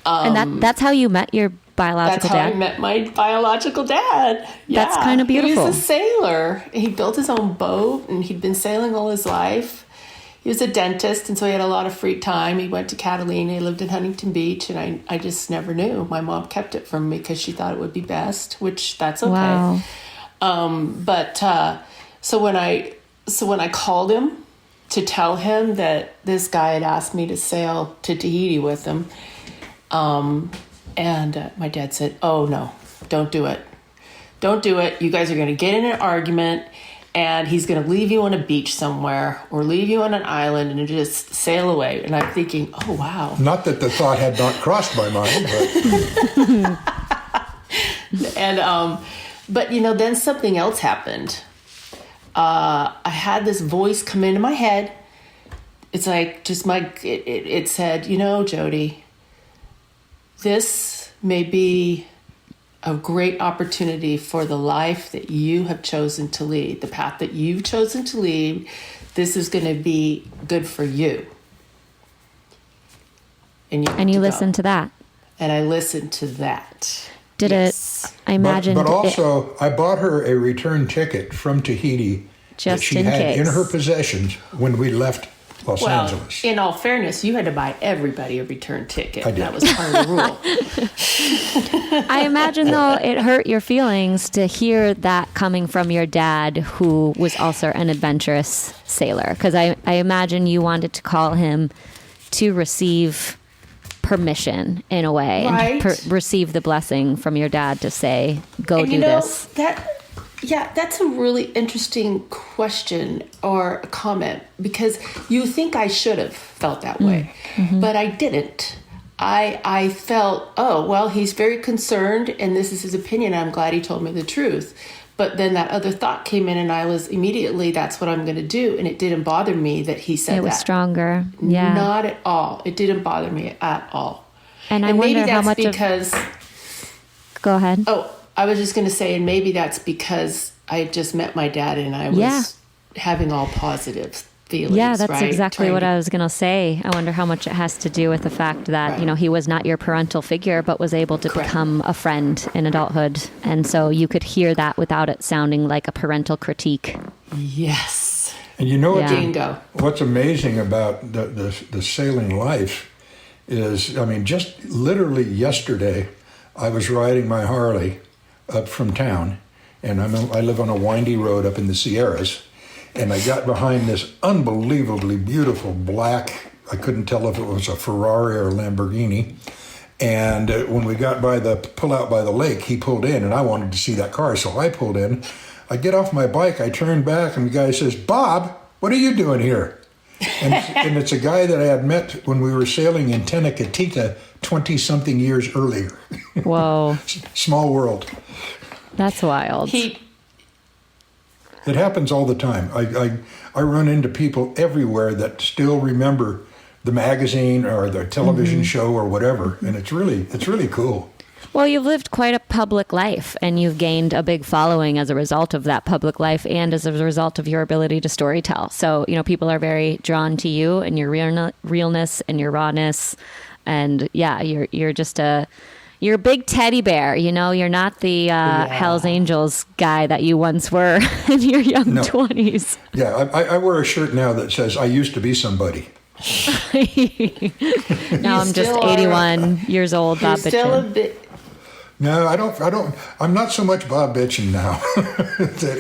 And that's how you met your biological That's how dad? I met my biological dad. Yeah. That's kind of beautiful. He was a sailor. He built his own boat, and he'd been sailing all his life. He was a dentist, and so he had a lot of free time. He went to Catalina. He lived in Huntington Beach, and I just never knew. My mom kept it from me because she thought it would be best, which that's okay. Wow. So when I called him to tell him that this guy had asked me to sail to Tahiti with him, and my dad said, "Oh no, don't do it. Don't do it. You guys are going to get in an argument, and he's going to leave you on a beach somewhere or leave you on an island and just sail away." And I'm thinking, oh wow. Not that the thought had not crossed my mind, but And but then something else happened. I had this voice come into my head. it's like just it said, Jody, this may be a great opportunity for the life that you have chosen to lead, the path that you've chosen to lead. This is going to be good for you. And you listened to that. And I listened to that. Did yes. it? I imagine. But also, I bought her a return ticket from Tahiti that she had in her possessions when we left Los Angeles. In all fairness, you had to buy everybody a return ticket. I did. That was part of the rule. I imagine, though, it hurt your feelings to hear that coming from your dad, who was also an adventurous sailor. Because I imagine you wanted to call him to receive permission in a way, right. And receive the blessing from your dad to say, go do this. That's a really interesting question or a comment, because you think I should have felt that way, but I didn't. I felt, oh, well, he's very concerned and this is his opinion. I'm glad he told me the truth. But then that other thought came in and I was immediately, that's what I'm going to do. And it didn't bother me that he said that. It was stronger. Yeah. Not at all. It didn't bother me at all. And I wonder maybe how much because... Go ahead. Oh, I was just going to say, and maybe that's because I had just met my dad and I was having all positive feelings. Yeah, that's right? exactly what I was going to say. I wonder how much it has to do with the fact that, he was not your parental figure, but was able to become a friend in adulthood. And so you could hear that without it sounding like a parental critique. Yes. And you know what? Bingo. What's amazing about the sailing life is, just literally yesterday, I was riding my Harley up from town, and I live on a windy road up in the Sierras, and I got behind this unbelievably beautiful black, I couldn't tell if it was a Ferrari or a Lamborghini, and when we got by pull out by the lake, he pulled in, and I wanted to see that car, so I pulled in. I get off my bike, I turn back, and the guy says, "Bob, what are you doing here?" And it's a guy that I had met when we were sailing in Tennessee 20-something years earlier. Whoa. Small world. That's wild. It happens all the time. I run into people everywhere that still remember the magazine or the television show or whatever, and it's really cool. Well, you've lived quite a public life, and you've gained a big following as a result of that public life and as a result of your ability to storytell. So, people are very drawn to you and your realness and your rawness. And yeah, you're just you're a big teddy bear. You're not the Hell's Angels guy that you once were in your young 20s. Yeah, I wear a shirt now that says, "I used to be somebody." Now I'm just 81 years old, Bob Bitchin. No, I don't. I'm not so much Bob Bitchin now.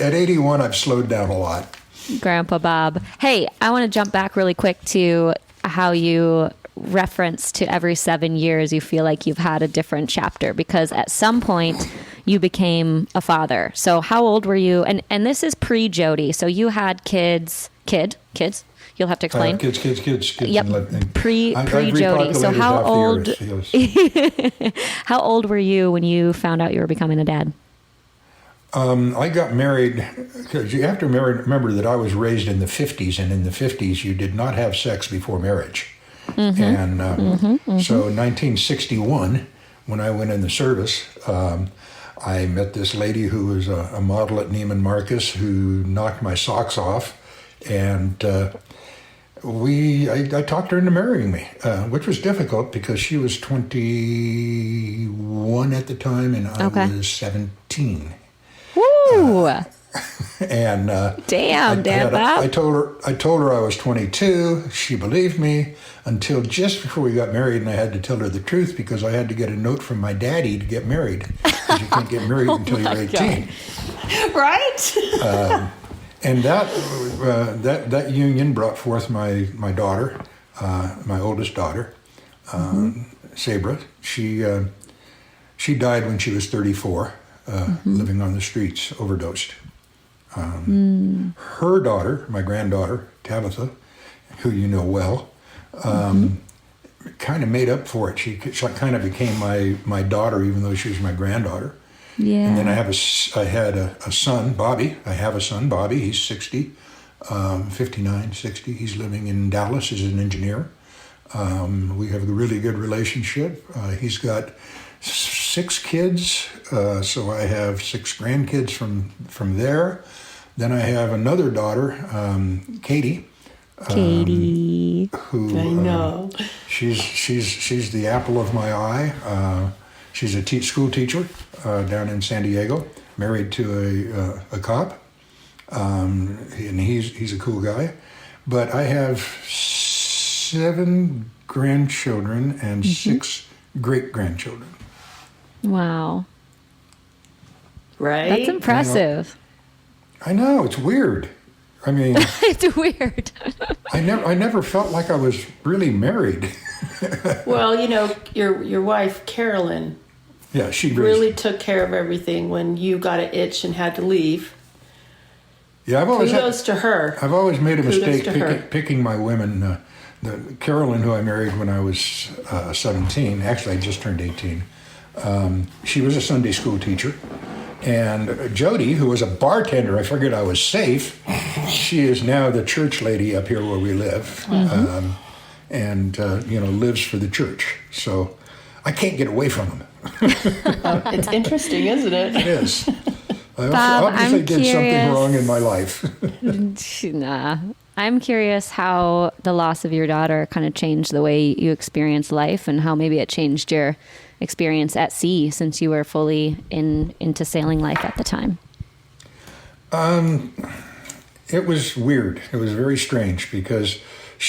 At 81, I've slowed down a lot. Grandpa Bob. Hey, I want to jump back really quick to how you reference to every 7 years you feel like you've had a different chapter, because at some point you became a father. So how old were you? And this is pre-Jody. So you had kids. You'll have to explain. Kids. Yep. Pre-Jody. So how old? How old were you when you found out you were becoming a dad? I got married because you have to remember that I was raised in the 50s, and in the 50s you did not have sex before marriage. And so in 1961, when I went in the service, I met this lady who was a model at Neiman Marcus who knocked my socks off, and I talked her into marrying me, which was difficult because she was 21 at the time and I was 17. Woo! And damn, Dad, I told her I was 22. She believed me until just before we got married, and I had to tell her the truth because I had to get a note from my daddy to get married. Because you can't get married until you're 18. Right? And that union brought forth my daughter, my oldest daughter, Sabra. She died when she was 34, living on the streets, overdosed. Her daughter, my granddaughter, Tabitha, who you know well, kind of made up for it. She kind of became my daughter, even though she was my granddaughter. Yeah. And then I had a son, Bobby. I have a son, Bobby. He's 60. 59, 60. He's living in Dallas as an engineer. We have a really good relationship. He's got 6 kids, so I have 6 grandkids from there. Then I have another daughter, Katie. Who I know. She's the apple of my eye. She's a school teacher down in San Diego, married to a cop, and he's a cool guy. But I have 7 grandchildren and 6 great-grandchildren. Wow. Right? That's impressive. I know, it's weird. I mean, It's weird. I never felt like I was really married. Well, your wife, Carolyn, Yeah, she really took care of everything when you got an itch and had to leave. Yeah, Kudos to her. I've always made a Kudos mistake to her. picking my women. Carolyn, who I married when I was 17, actually I just turned 18, she was a Sunday school teacher. And Jody, who was a bartender, I figured I was safe. She is now the church lady up here where we live, and lives for the church. So I can't get away from them. It's interesting, isn't it? It is. I Bob, obviously I'm did something curious. wrong in my life. Nah. I'm curious how the loss of your daughter kind of changed the way you experience life and how maybe it changed your experience at sea since you were fully into sailing life at the time. It was weird. It was very strange because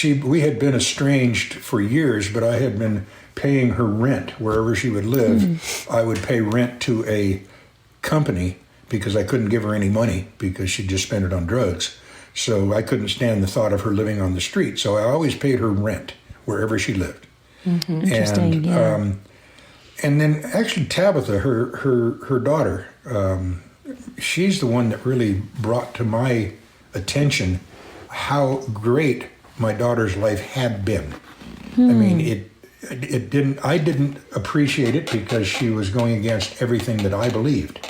we had been estranged for years, but I had been paying her rent wherever she would live. I would pay rent to a company because I couldn't give her any money because she'd just spent it on drugs. So I couldn't stand the thought of her living on the street. So I always paid her rent wherever she lived. Interesting. And then actually Tabitha, her daughter, she's the one that really brought to my attention how great my daughter's life had been. I mean, I didn't appreciate it because she was going against everything that I believed.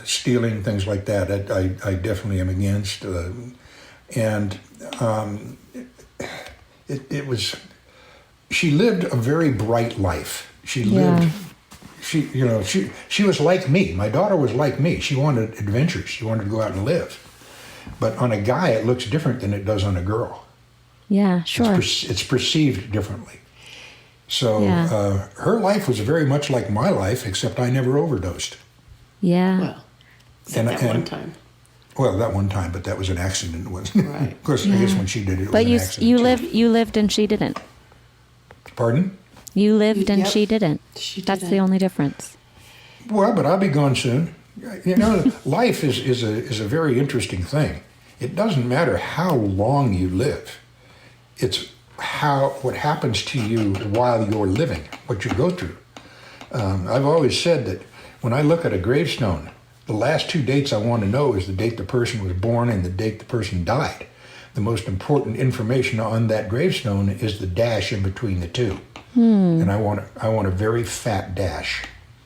Stealing, things like that, I definitely am against. It was, she lived a very bright life. She lived, she was like me. My daughter was like me. She wanted adventures. She wanted to go out and live. But on a guy, it looks different than it does on a girl. Yeah, sure. It's perceived differently. So her life was very much like my life, except I never overdosed. Yeah. Well, that one time. Well, that one time, but that was an accident, wasn't it? Right. Of course, I guess when she did it, But was an accident. you lived and she didn't. Pardon? You lived and Yep. she didn't. That's the only difference. Well, but I'll be gone soon. Life is a very interesting thing. It doesn't matter how long you live. It's what happens to you while you're living, what you go through. I've always said that when I look at a gravestone, the last 2 dates I want to know is the date the person was born and the date the person died. The most important information on that gravestone is the dash in between the two. And I want a very fat dash.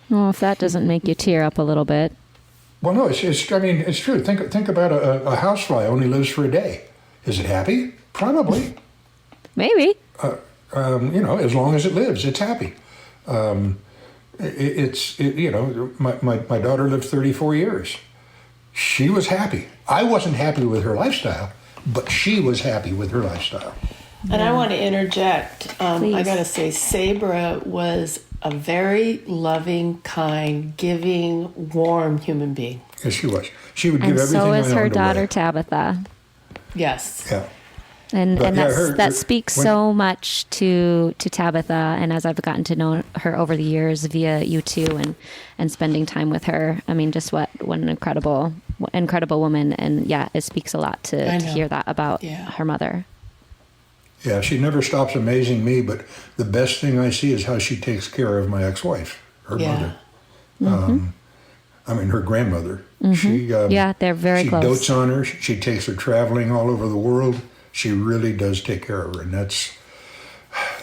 Well, if that doesn't make you tear up a little bit. Well, no, it's true. Think about a housefly only lives for a day. Is it happy? Probably. Maybe. As long as it lives, it's happy. My daughter lived 34 years. She was happy. I wasn't happy with her lifestyle, but she was happy with her lifestyle. And I want to interject. I Please. got to say, Sabra was a very loving, kind, giving, warm human being. Yes, she was. She would give And everything so I is her owned daughter away. Tabitha. Yes. Yeah. And But, yeah, that speaks when- so much to Tabitha, and as I've gotten to know her over the years via you two and spending time with her, I mean, just what an incredible woman, and yeah, it speaks a lot to know. hear that about her mother. Yeah, she never stops amazing me, but the best thing I see is how she takes care of my ex-wife, her Yeah. mother. Her grandmother. Yeah, they're very she close. dotes on her. She takes her traveling all over the world. She really does take care of her, and it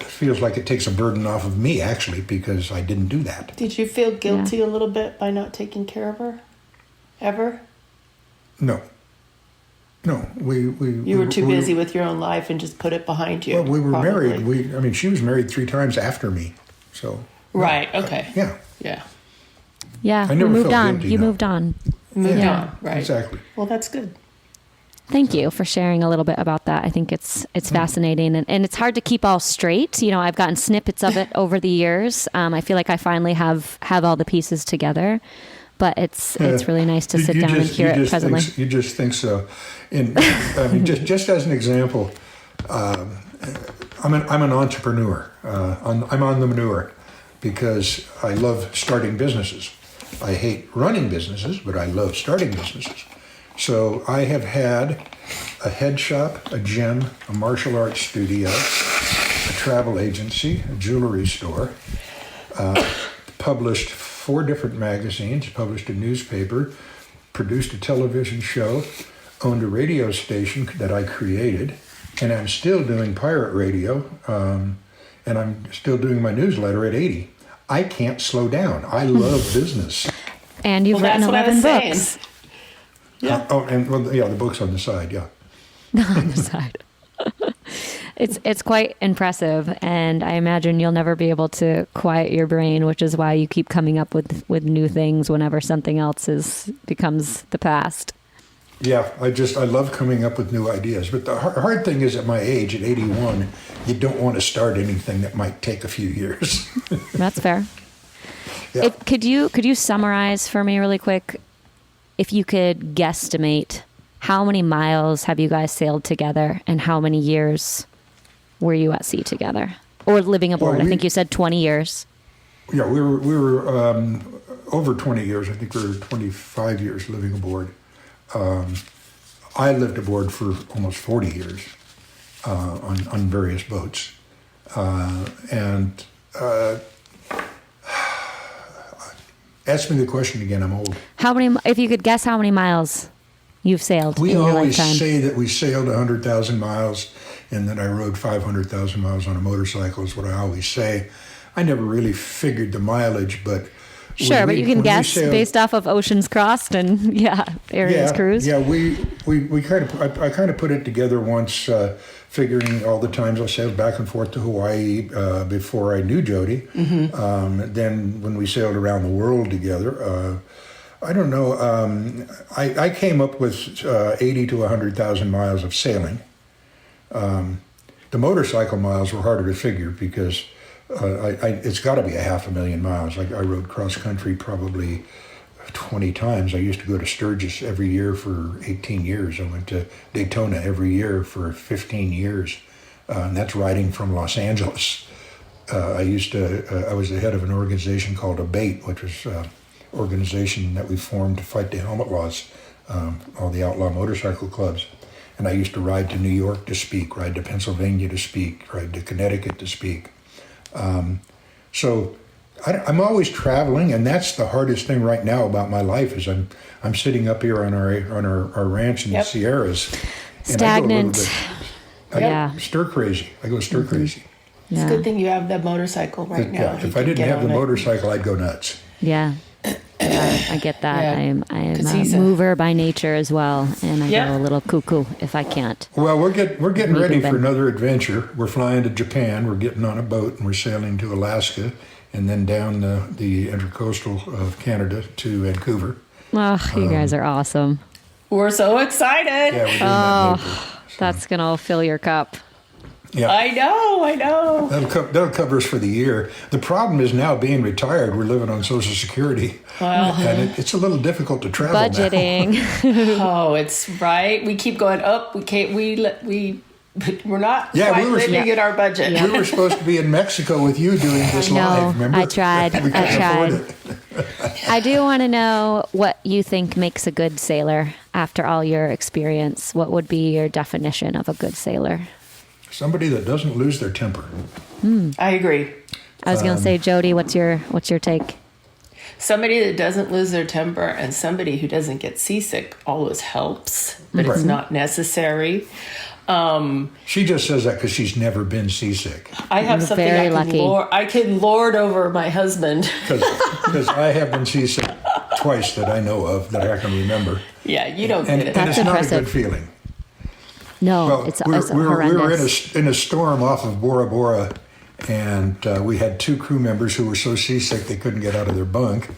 feels like it takes a burden off of me, actually, because I didn't do that. Did you feel guilty a little bit by not taking care of her? Ever? No. No, You were too busy with your own life and just put it behind you. Well, we were probably. married. She was married 3 times after me, so. Right. Okay. Yeah. Yeah. Yeah, I we never moved felt on. guilty, You no. moved on. Moved Yeah. on. Right. Exactly. Well, that's good. Thank you for sharing a little bit about that. I think it's fascinating, and it's hard to keep all straight. I've gotten snippets of it over the years. I feel like I finally have all the pieces together, but it's really nice to sit down and hear it presently. You just think so. Just as an example, I'm an entrepreneur. I'm on the manure because I love starting businesses. I hate running businesses, but I love starting businesses. So I have had a head shop, a gym, a martial arts studio, a travel agency, a jewelry store, published 4 different magazines, published a newspaper, produced a television show, owned a radio station that I created, and I'm still doing pirate radio, and I'm still doing my newsletter at 80. I can't slow down. I love business. And you've written that's what I 11 was books. saying. Yeah. The books on the side, yeah. On the side. It's quite impressive, and I imagine you'll never be able to quiet your brain, which is why you keep coming up with new things whenever something else becomes the past. Yeah, I love coming up with new ideas. But the hard thing is, at my age, at 81, you don't want to start anything that might take a few years. That's fair. Yeah. Could you summarize for me really quick, if you could guesstimate, how many miles have you guys sailed together, and how many years were you at sea together, or living aboard? I think you said 20 years. Yeah, we were over 20 years. I think we were 25 years living aboard. I lived aboard for almost 40 years on various boats, ask me the question again. I'm old. If you could guess how many miles you've sailed in We your always lifetime? say that we sailed 100,000 miles and that I rode 500,000 miles on a motorcycle is what I always say. I never really figured the mileage, but... Sure, but you can guess based off of oceans crossed and, areas cruised. Yeah, I kind of put it together once, figuring all the times I sailed back and forth to Hawaii before I knew Jody. Mm-hmm. Then when we sailed around the world together, I don't know, I came up with 80 to 100,000 miles of sailing. The motorcycle miles were harder to figure because it's got to be 500,000 miles. I rode cross country probably 20 times. I used to go to Sturgis every year for 18 years. I went to Daytona every year for 15 years. And that's riding from Los Angeles. I was the head of an organization called ABATE, which was an organization that we formed to fight the helmet laws, all the outlaw motorcycle clubs. And I used to ride to New York to speak, ride to Pennsylvania to speak, ride to Connecticut to speak. So I'm always traveling, and that's the hardest thing right now about my life is I'm sitting up here on our ranch in the Sierras. Stagnant. I go stir crazy. It's a good thing you have the motorcycle right now. Yeah, if I didn't have the motorcycle, I'd go nuts. Yeah. I get that. Yeah. I am a mover by nature as well, and I Yeah. go a little cuckoo if I can't. Well, we're getting ready for moving. another adventure. We're flying to Japan. We're getting on a boat, and we're sailing to Alaska, and then down the intercoastal of Canada to Vancouver. Oh, you guys are awesome. We're so excited. Yeah, we're doing that in April. So, That's going to fill your cup. yeah. I know. That'll cover us for the year. The problem is now being retired, we're living on Social Security, and it's a little difficult to travel now. Budgeting. Oh, it's right. We keep going up. We can't. We're not quite living in our budget. We were supposed to be in Mexico with you doing this No, live. Remember? I tried. We couldn't afford it. I do want to know what you think makes a good sailor after all your experience. What would be your definition of a good sailor? Somebody that doesn't lose their temper. I agree. I was going to say, Jody, what's your take? Somebody that doesn't lose their temper and somebody who doesn't get seasick always helps, but it's Right. not necessary. She just says that because she's never been seasick. I have You're something very I can lucky. lord over my husband. Because I have been seasick twice that I know of that I can remember. Yeah, you don't And, get it. and it's That's not a impressive. good feeling. No, Well, it's we were horrendous. in a storm off of Bora Bora, and we had 2 crew members who were so seasick they couldn't get out of their bunk,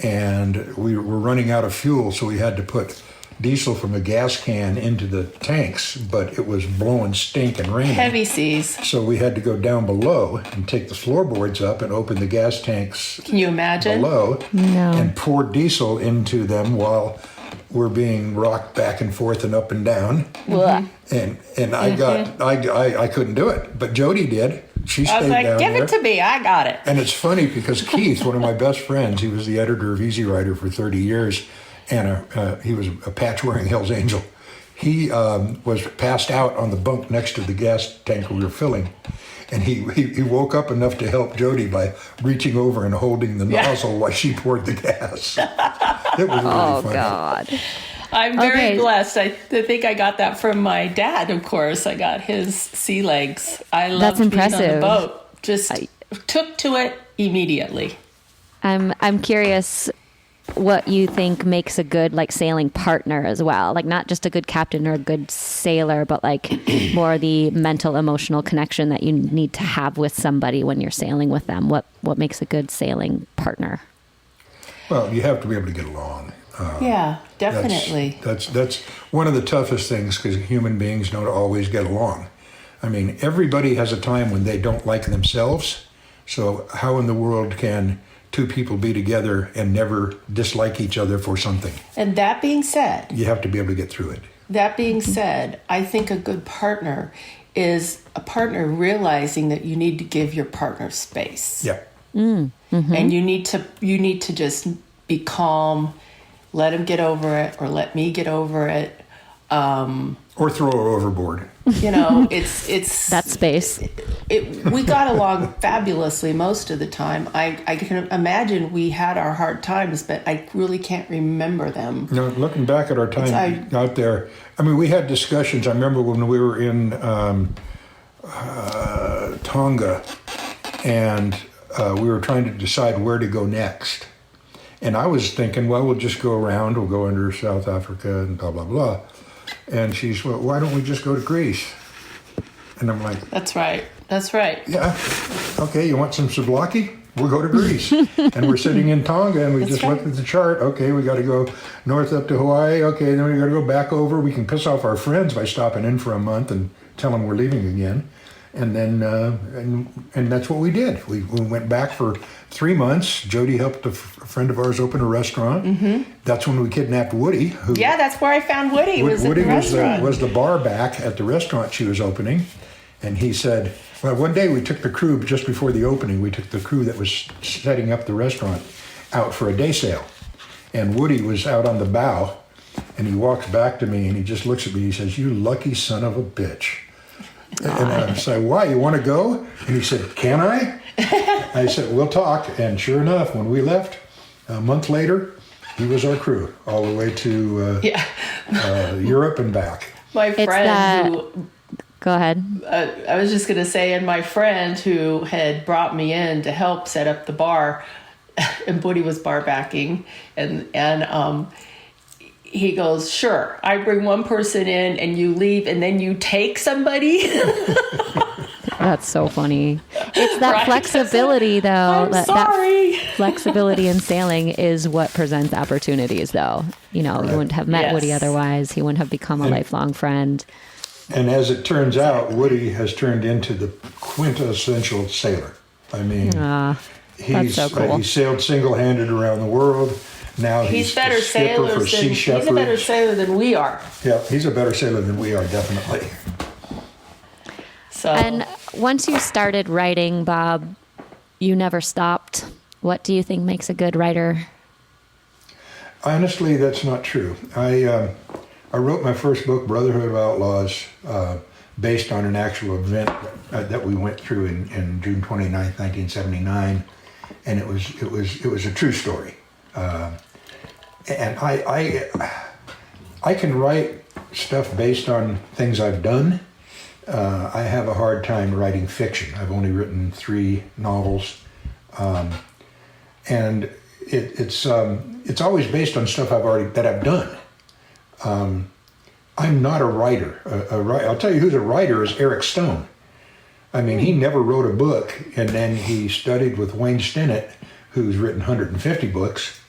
and we were running out of fuel, so we had to put diesel from a gas can into the tanks, but it was blowing stink and raining. Heavy seas. So we had to go down below and take the floorboards up and open the gas tanks Can you imagine? below No. and pour diesel into them while we're being rocked back and forth and up and down. Blech. And I couldn't do it, but Jody did. She stayed I was like, down give there. it to me. I got it. And it's funny because Keith, one of my best friends, he was the editor of Easy Rider for 30 years, and he was a patch-wearing Hell's Angel. He was passed out on the bunk next to the gas tank we were filling, and he woke up enough to help Jody by reaching over and holding the nozzle while she poured the gas. It was really Oh, funny. God. I'm very Okay. blessed. I think I got that from my dad, of course. I got his sea legs. I loved That's being on impressive. the boat. Just took to it immediately. I'm curious what you think makes a good like sailing partner as well. Like not just a good captain or a good sailor, but like more the mental emotional connection that you need to have with somebody when you're sailing with them. What makes a good sailing partner? Well, you have to be able to get along. Yeah, definitely. That's one of the toughest things because human beings don't always get along. I mean, everybody has a time when they don't like themselves. So how in the world can 2 people be together and never dislike each other for something? And that being said, You have to be able to get through it. I think a good partner is a partner realizing that you need to give your partner space. Yeah. And you need to just be calm, let him get over it, or let me get over it. Or throw her overboard. You know, it's That space. we got along fabulously most of the time. I can imagine we had our hard times, but I really can't remember them. You know, looking back at our time out there, I mean, we had discussions. I remember when we were in Tonga, and we were trying to decide where to go next. And I was thinking, well, we'll just go around. We'll go under South Africa and blah, blah, blah. And she's, well, why don't we just go to Greece? And I'm like, That's right. That's right. yeah, okay, you want some souvlaki? We'll go to Greece. And we're sitting in Tonga, and we just right. looked at the chart. Okay, we got to go north up to Hawaii. Okay, then we got to go back over. We can piss off our friends by stopping in for a month and tell them we're leaving again. And then, and that's what we did. We went back for 3 months. Jody helped a friend of ours open a restaurant. Mm-hmm. That's when we kidnapped Woody. Who, Yeah, that's where I found Woody. Was at Woody the restaurant. was the bar back at the restaurant she was opening. And he said, well, one day we took the crew, just before the opening, we took the crew that was setting up the restaurant out for a day sail. And Woody was out on the bow, and he walks back to me, and he just looks at me. He says, "You lucky son of a bitch." And I said, "Why? You want to go?" And he said, "Can I?" I said, "We'll talk." And sure enough, when we left, a month later, he was our crew all the way to Europe and back. My friend who... Go ahead. I was just going to say, and my friend who had brought me in to help set up the bar, and Woody was bar backing, and he goes, "Sure, I bring one person in and you leave and then you take somebody." That's so funny. It's that Right. flexibility, though. I'm that sorry. flexibility in sailing is what presents opportunities, though. You know, you wouldn't have met Yes. Woody otherwise. He wouldn't have become a lifelong friend. And as it turns out, Woody has turned into the quintessential sailor. I mean, that's so cool. He sailed single-handed around the world. Now He's he's better the skipper sailor for than Sea he's a better Shepherd. sailor than we are. Yeah, he's a better sailor than we are, definitely. So And once you started writing, Bob, you never stopped. What do you think makes a good writer? Honestly, that's not true. I wrote my first book, Brotherhood of Outlaws, based on an actual event that we went through in June 29th, 1979, and it was a true story. And I can write stuff based on things I've done. I have a hard time writing fiction. I've only written 3 novels, and it's always based on stuff I've done. I'm not a writer. I'll tell you who's a writer is Eric Stone. I mean, he never wrote a book, and then he studied with Wayne Stinnett, who's written 150 books,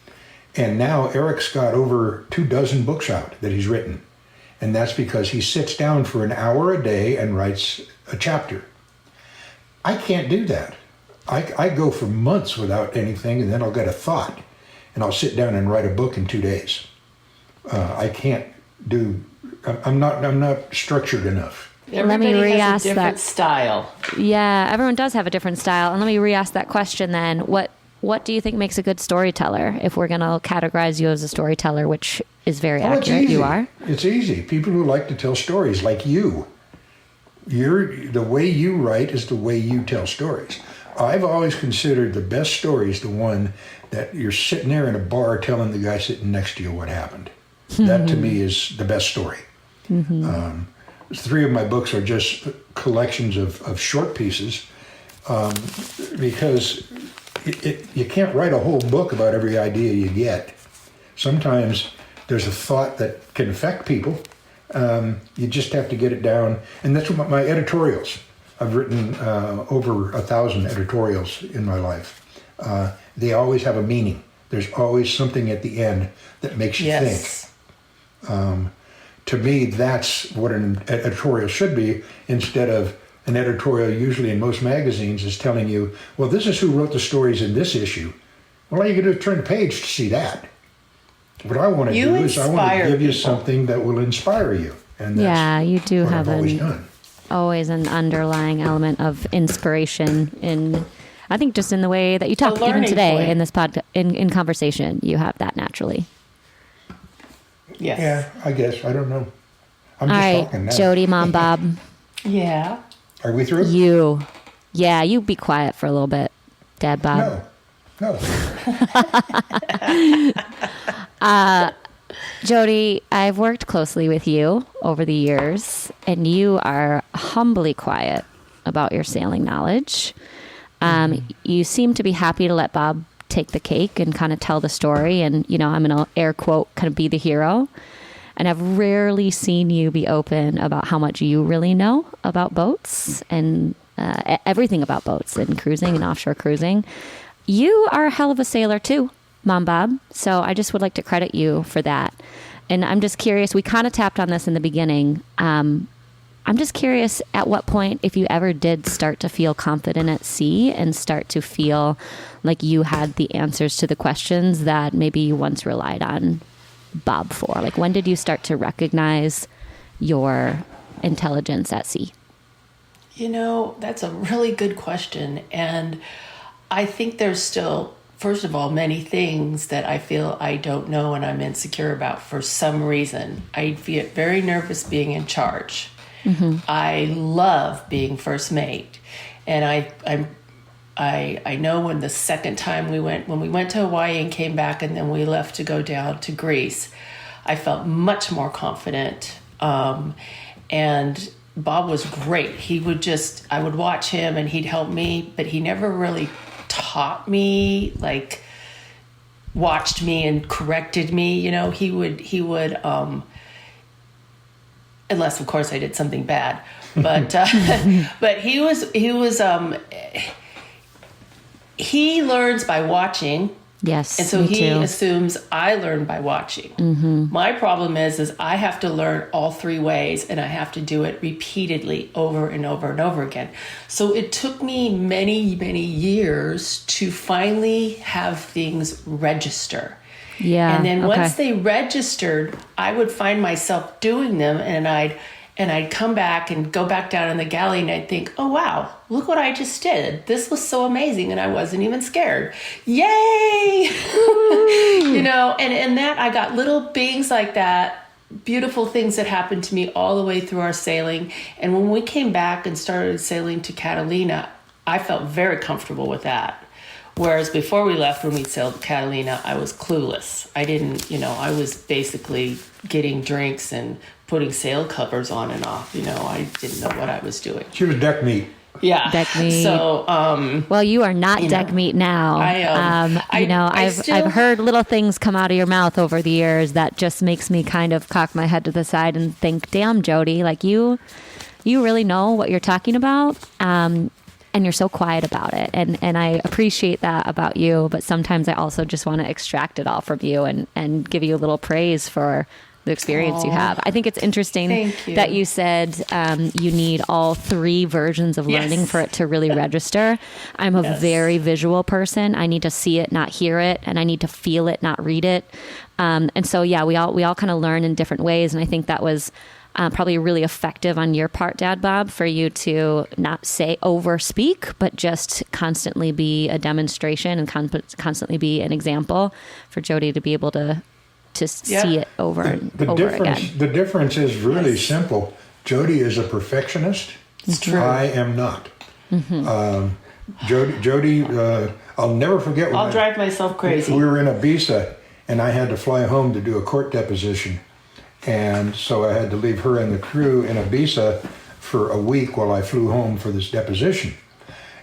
and now Eric's got over 24 books out that he's written, and that's because he sits down for an hour a day and writes a chapter. I can't do that. I go for months without anything, and then I'll get a thought, and I'll sit down and write a book in 2 days. I can't do. I'm not structured enough. Everybody Let me has re-ask a different that. style. Yeah, everyone does have a different style. And let me re-ask that question then. What do you think makes a good storyteller? If we're going to categorize you as a storyteller, which is very It's accurate, easy. you are. It's easy. People who like to tell stories, like you. The way you write is the way you tell stories. I've always considered the best stories the one that you're sitting there in a bar telling the guy sitting next to you what happened. That to me is the best story. 3 of my books are just collections of short pieces because you can't write a whole book about every idea you get. Sometimes there's a thought that can affect people. You just have to get it down. And that's what my editorials. I've written over 1,000 editorials in my life. They always have a meaning. There's always something at the end that makes you think. To me, that's what an editorial should be, instead of an editorial usually in most magazines is telling you, well, this is who wrote the stories in this issue. Well, all you can do is turn the page to see that. What I want to do is I want to give you something that will inspire you. And that's You do what have I've always done. always an underlying element of inspiration in, I think, just in the way that you talk. Even learning today point. in this in conversation, you have that naturally. Yes. Yeah, I guess. I don't know. I'm All just right, talking now. Jody, Mom, Bob, Yeah. Are we through? you be quiet for a little bit, Dad, Bob. No. Jody, I've worked closely with you over the years, and you are humbly quiet about your sailing knowledge. You seem to be happy to let Bob take the cake and kind of tell the story, and, I'm going to air quote, kind of be the hero. And I've rarely seen you be open about how much you really know about boats and everything about boats and cruising and offshore cruising. You are a hell of a sailor too, Mom Bob. So I just would like to credit you for that. And I'm just curious, we kind of tapped on this in the beginning. I'm just curious at what point, if you ever did start to feel confident at sea and start to feel like you had the answers to the questions that maybe you once relied on Bob for. Like, when did you start to recognize your intelligence at sea? That's a really good question. And I think there's still, first of all, many things that I feel I don't know and I'm insecure about for some reason. I get very nervous being in charge. I love being first mate. And I know when the second time when we went to Hawaii and came back and then we left to go down to Greece, I felt much more confident. And Bob was great. I would watch him and he'd help me, but he never really taught me, like watched me and corrected me. He would, unless of course I did something bad, but, but he learns by watching. Yes. And so me he too. assumes I learn by watching. My problem is I have to learn all 3 ways and I have to do it repeatedly over and over and over again. So it took me many, many years to finally have things register. Yeah. And then okay. once they registered, I would find myself doing them and I'd come back and go back down in the galley and I'd think, oh, wow, look what I just did. This was so amazing and I wasn't even scared. Yay! And that I got little things like that, beautiful things that happened to me all the way through our sailing. And when we came back and started sailing to Catalina, I felt very comfortable with that. Whereas before we left, when we sailed to Catalina, I was clueless. I didn't, I was basically getting drinks and putting sail covers on and off. I didn't know what I was doing. She was deck meat. Yeah. Deck meat. So, well, you are not deck meat now. I've heard little things come out of your mouth over the years that just makes me kind of cock my head to the side and think, damn, Jody, like you really know what you're talking about. And you're so quiet about it. And I appreciate that about you. But sometimes I also just want to extract it all from you and give you a little praise for the experience you have. I think it's interesting that you said you need all three versions of learning for it to really register. I'm a very visual person. I need to see it, not hear it, and I need to feel it, not read it. And so, we all kind of learn in different ways. And I think that was probably really effective on your part, Dad Bob, for you to not say over speak, but just constantly be a demonstration and constantly be an example for Jody to be able to see it over and over again. The difference is really simple. Jody is a perfectionist. It's true. I am not. Jody, I'll never forget. I'll drive myself crazy. We were in Ibiza, and I had to fly home to do a court deposition. And so I had to leave her and the crew in Ibiza for a week while I flew home for this deposition.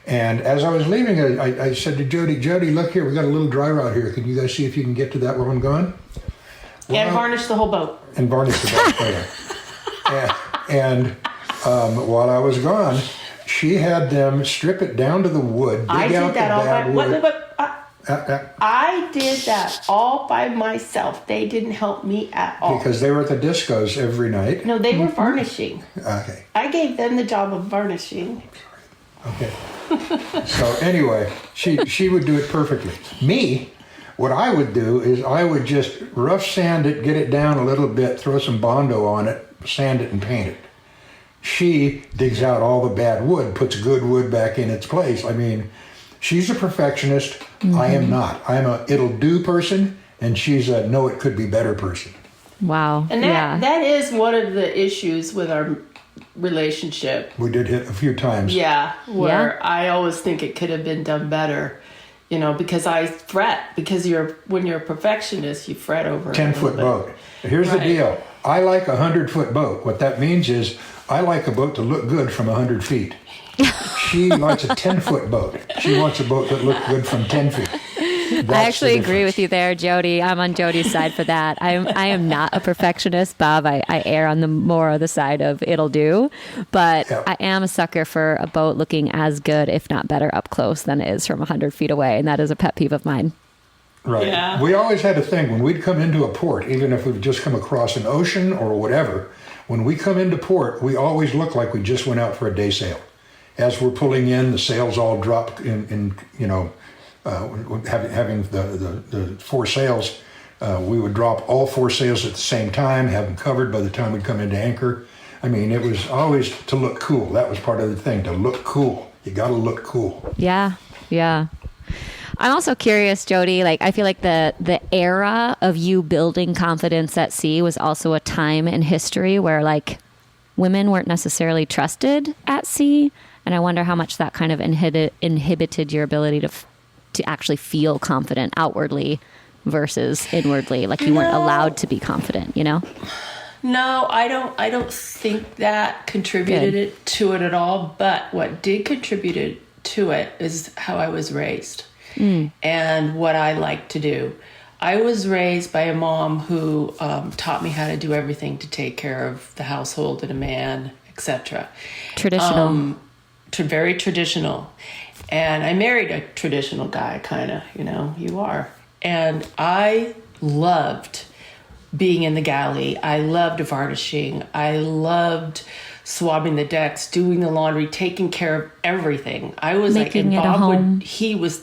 And as I was leaving, I said to Jody, look here, we got a little dry route here. Can you guys see if you can get to that while I'm gone? And varnish the whole boat. And varnish the boat. And while I was gone, she had them strip it down to the wood, dig out the bad wood. I did that all by myself. They didn't help me at all. Because they were at the discos every night. No, they were varnishing. Okay. I gave them the job of varnishing. Okay. So anyway, she would do it perfectly. Me, what I would do is I would just rough sand it, get it down a little bit, throw some Bondo on it, sand it and paint it. She digs out all the bad wood, puts good wood back in its place. I mean, she's a perfectionist. I am not. I'm a it'll do person, and she's a no, it could be better person. Wow. And that is one of the issues with our relationship. We did hit a few times. Yeah, where I always think it could have been done better. Because I fret. Because when you're a perfectionist, you fret over 10-foot boat. Here's the deal. I like a 100-foot boat. What that means is I like a boat to look good from 100 feet. She likes a 10-foot boat. She wants a boat that looks good from 10 feet. I actually agree with you there, Jody. I'm on Jody's side for that. I am not a perfectionist, Bob. I err on the more of the side of it'll do, but I am a sucker for a boat looking as good, if not better, up close than it is from 100 feet away, and that is a pet peeve of mine. Right. Yeah. We always had a thing when we'd come into a port, even if we'd just come across an ocean or whatever. When we come into port, we always look like we just went out for a day sail. As we're pulling in, the sails all drop in having the four sails, we would drop all four sails at the same time, have them covered by the time we'd come into anchor. I mean, it was always to look cool. That was part of the thing, to look cool. You got to look cool. Yeah. I'm also curious, Jody, I feel like the era of you building confidence at sea was also a time in history where women weren't necessarily trusted at sea. And I wonder how much that kind of inhibited your ability to actually feel confident outwardly versus inwardly. You weren't allowed to be confident, No, I don't think that contributed to it at all. But what did contribute to it is how I was raised and what I like to do. I was raised by a mom who taught me how to do everything to take care of the household and a man, etc. Traditional. Very traditional. And I married a traditional guy, kind of, you are. And I loved being in the galley. I loved varnishing. I loved swabbing the decks, doing the laundry, taking care of everything. I was making and it Bob a home.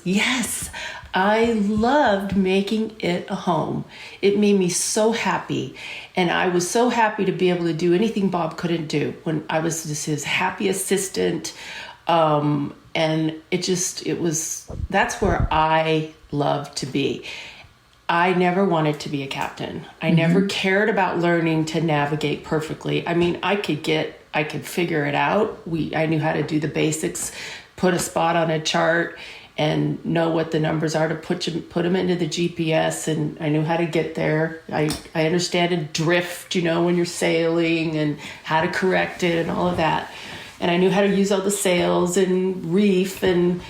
Yes. I loved making it a home. It made me so happy. And I was so happy to be able to do anything Bob couldn't do when I was just his happy assistant. And that's where I loved to be. I never wanted to be a captain. I never cared about learning to navigate perfectly. I mean, I could figure it out. I knew how to do the basics, put a spot on a chart and know what the numbers are to put them into the GPS, and I knew how to get there. I understand drift, when you're sailing and how to correct it and all of that. and I knew how to use all the sails and reef and,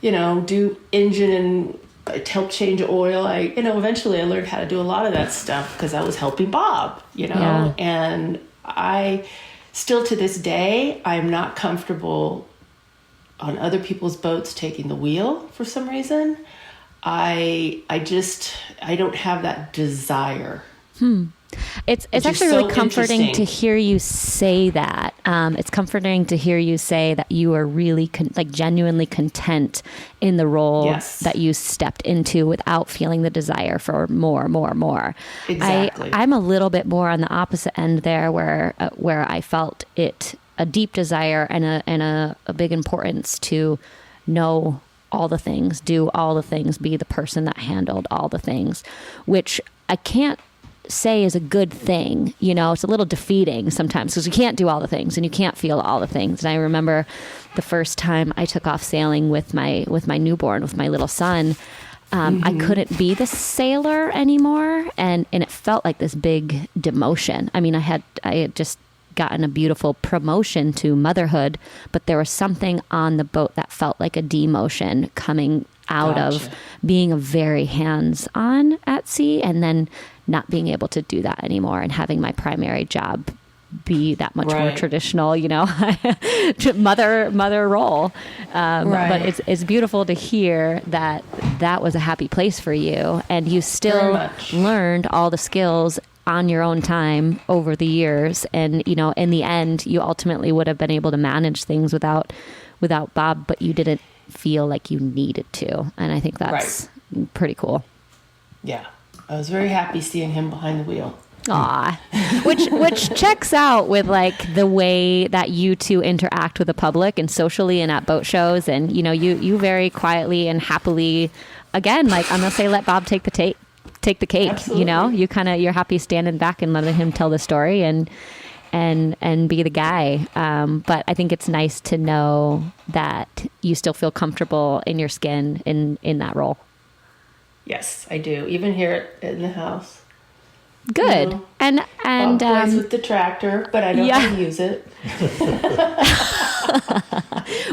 do engine and help change oil. Eventually I learned how to do a lot of that stuff because I was helping Bob, Yeah. and I still to this day, I'm not comfortable on other people's boats taking the wheel for some reason. I don't have that desire. It's Which is actually so really comforting interesting. to hear you say that. It's comforting to hear you say that you are really genuinely content in the role Yes. that you stepped into without feeling the desire for more. Exactly. I'm a little bit more on the opposite end there, where I felt it a deep desire and a big importance to know all the things, do all the things, be the person that handled all the things, which I can't say is a good thing. It's a little defeating sometimes because you can't do all the things and you can't feel all the things. And I remember the first time I took off sailing with my newborn, with my little son, I couldn't be the sailor anymore. And it felt like this big demotion. I mean, I had just gotten a beautiful promotion to motherhood, but there was something on the boat that felt like a demotion coming out of Gotcha. being a very hands-on at sea and then not being able to do that anymore and having my primary job be that much more Right. traditional, mother role. But Right. it's beautiful to hear that was a happy place for you, and you Very still much. learned all the skills on your own time over the years. And, in the end, you ultimately would have been able to manage things without Bob, but you didn't feel like you needed to. And I think that's pretty cool. Yeah. I was very happy seeing him behind the wheel. Aw, which checks out with the way that you two interact with the public and socially and at boat shows. And, you very quietly and happily, again, I'm going to say, let Bob take the cake, Absolutely. you're happy standing back and letting him tell the story and be the guy. But I think it's nice to know that you still feel comfortable in your skin in that role. Yes, I do. Even here in the house. Good. No. And Bob plays with the tractor, but I know how to use it.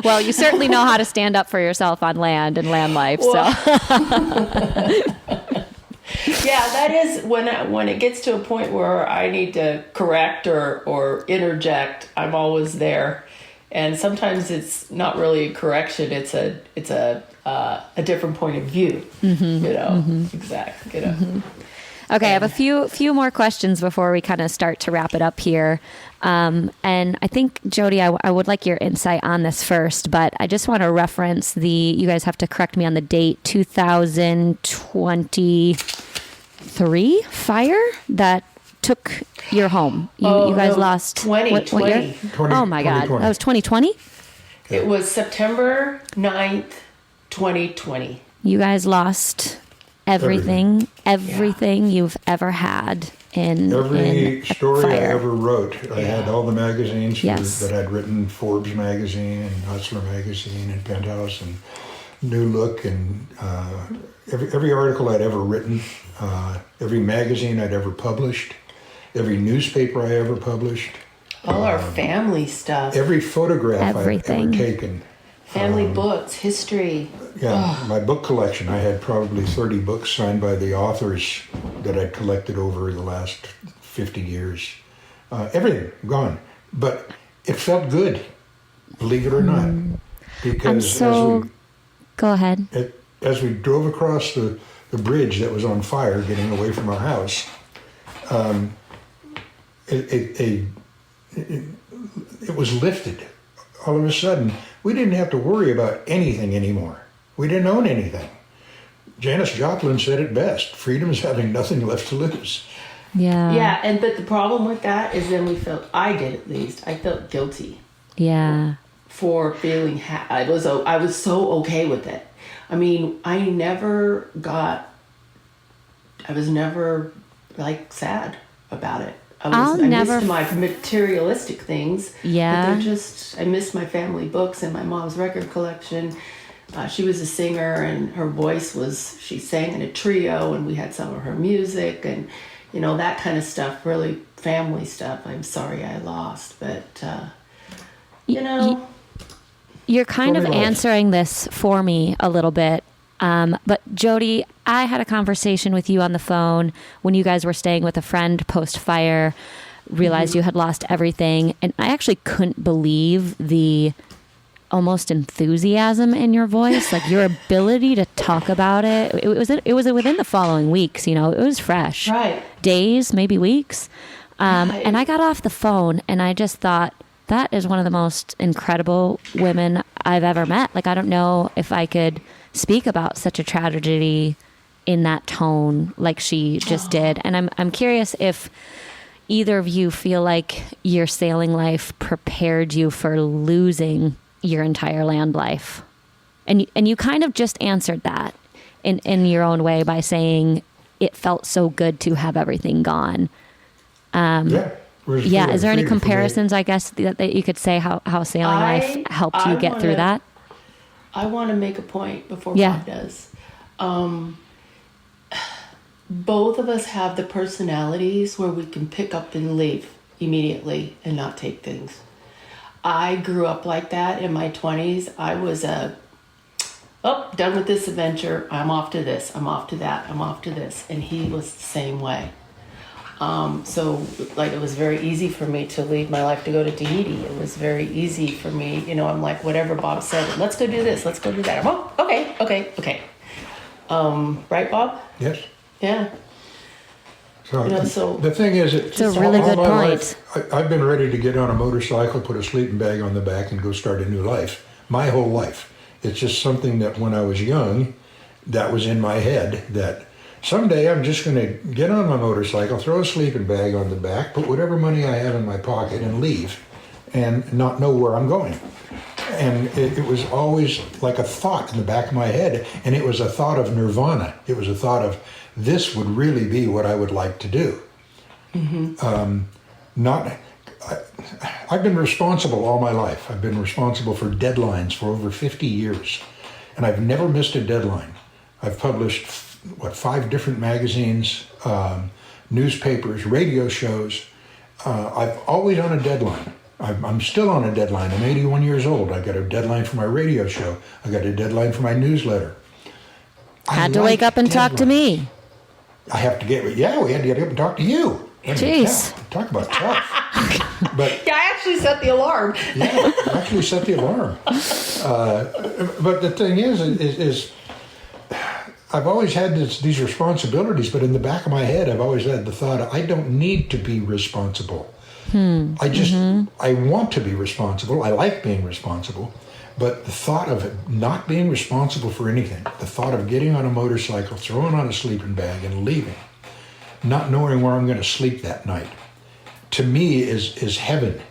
well, you certainly know how to stand up for yourself on land and land life. Yeah, that is when it gets to a point where I need to correct or interject, I'm always there. And sometimes it's not really a correction, it's a different point of view. Exactly. Okay, I have a few more questions before we kind of start to wrap it up here. And I think, Jody, I would like your insight on this first, but I just want to reference you guys have to correct me on the date, 2023 fire that took your home. You guys lost 2020. What year? 20 Oh my God, 2020. that was 2020? It was September 9th, 2020. You guys lost everything you've ever had in Every a story I fire. ever wrote, I had all the magazines Yes. that I'd written, Forbes magazine and Hustler magazine and Penthouse and New Look and every article I'd ever written, every magazine I'd ever published, every newspaper I ever published, All our family stuff, every photograph Everything. I'd ever taken. family books, history. Yeah, my book collection, I had probably 30 books signed by the authors that I'd collected over the last 50 years. Everything gone. But it felt good, believe it or not. Because Go ahead. as we drove across the bridge that was on fire, getting away from our house, it was lifted. All of a sudden, we didn't have to worry about anything anymore. We didn't own anything. Janis Joplin said it best: freedom is having nothing left to lose. Yeah. Yeah, but the problem with that is then I did at least, I felt guilty Yeah. for feeling, I was so okay with it. I mean, I was never sad about it. I missed my materialistic things. Yeah. But I missed my family books and my mom's record collection. She was a singer, and her voice she sang in a trio, and we had some of her music, and that kind of stuff, really family stuff. I'm sorry I lost, but you know. You're kind of Totally right. answering this for me a little bit. But Jody, I had a conversation with you on the phone when you guys were staying with a friend post-fire, realized you had lost everything. And I actually couldn't believe the almost enthusiasm in your voice, like your ability to talk about it. It was within the following weeks, it was fresh. Right. Days, maybe weeks. Right. And I got off the phone and I just thought, that is one of the most incredible women I've ever met. Like, I don't know if I could speak about such a tragedy in that tone like she just did. And I'm curious if either of you feel like your sailing life prepared you for losing your entire land life. And you kind of just answered that in your own way by saying it felt so good to have everything gone. Yeah. Is there any comparisons, I guess, that you could say how sailing life helped you get through that? I want to make a point before Yeah. Bob does. Both of us have the personalities where we can pick up and leave immediately and not take things. I grew up like that in my 20s. I was done with this adventure. I'm off to this. I'm off to that. I'm off to this. And he was the same way. So it was very easy for me to leave my life to go to Tahiti. It was very easy for me. I'm like, whatever Bob said, let's go do this. Let's go do that. Okay. Right, Bob? Yes. Yeah. So the thing is, It's a really good point. I've been ready to get on a motorcycle, put a sleeping bag on the back, and go start a new life. My whole life. It's just something that when I was young, that was in my head that someday I'm just going to get on my motorcycle, throw a sleeping bag on the back, put whatever money I have in my pocket, and leave, and not know where I'm going. And it was always like a thought in the back of my head, and it was a thought of nirvana. It was a thought of, this would really be what I would like to do. I've been responsible all my life. I've been responsible for deadlines for over 50 years, and I've never missed a deadline. I've published, 5 different magazines, newspapers, radio shows. I've always on a deadline. I'm still on a deadline. I'm 81 years old. I got a deadline for my radio show. I got a deadline for my newsletter. Had to wake up and talk to me. I have to we had to get up and talk to you. Jeez. Talk about tough. But Yeah, I actually set the alarm. yeah, I actually set the alarm. But the thing is I've always had these responsibilities, but in the back of my head, I've always had the thought, I don't need to be responsible. I want to be responsible. I like being responsible. But the thought of not being responsible for anything, the thought of getting on a motorcycle, throwing on a sleeping bag and leaving, not knowing where I'm going to sleep that night, to me is heaven.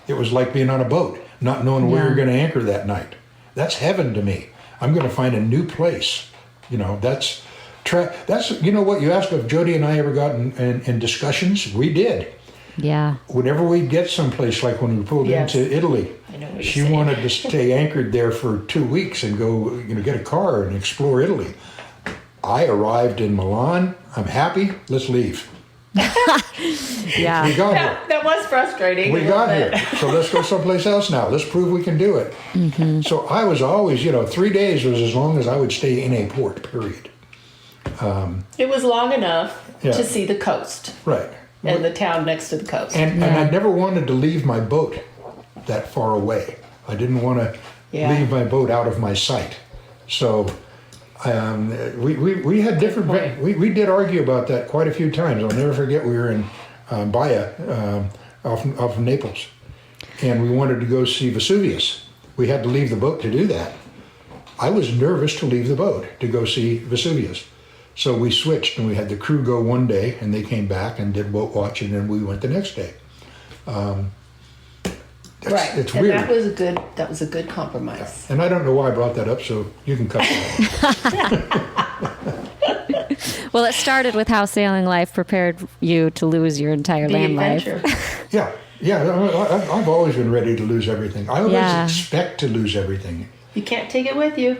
It was like being on a boat, not knowing where you're going to anchor that night. That's heaven to me. I'm going to find a new place. That's what you asked if Jody and I ever got in discussions. We did. Yeah. Whenever we'd get someplace, like when we pulled into Italy, I know what you're she saying. wanted to stay anchored there for 2 weeks and go, get a car and explore Italy. I arrived in Milan. I'm happy. Let's leave. Yeah. We got here. That was frustrating. We got here. So let's go someplace else now. Let's prove we can do it. So I was always, 3 days was as long as I would stay in a port, period. It was long enough Yeah. to see the coast Right. and the town next to the coast. And I never wanted to leave my boat that far away. I didn't want to leave my boat out of my sight. So we had different. point. We did argue about that quite a few times. I'll never forget. We were in Baia, off of Naples, and we wanted to go see Vesuvius. We had to leave the boat to do that. I was nervous to leave the boat to go see Vesuvius. So we switched, and we had the crew go one day, and they came back and did boat watch, and then we went the next day. Right. It's and weird. that was a good compromise. And I don't know why I brought that up, so you can cut that. Well, it started with how sailing life prepared you to lose your entire The land adventure. life. Yeah. I've always been ready to lose everything. I always expect to lose everything. You can't take it with you.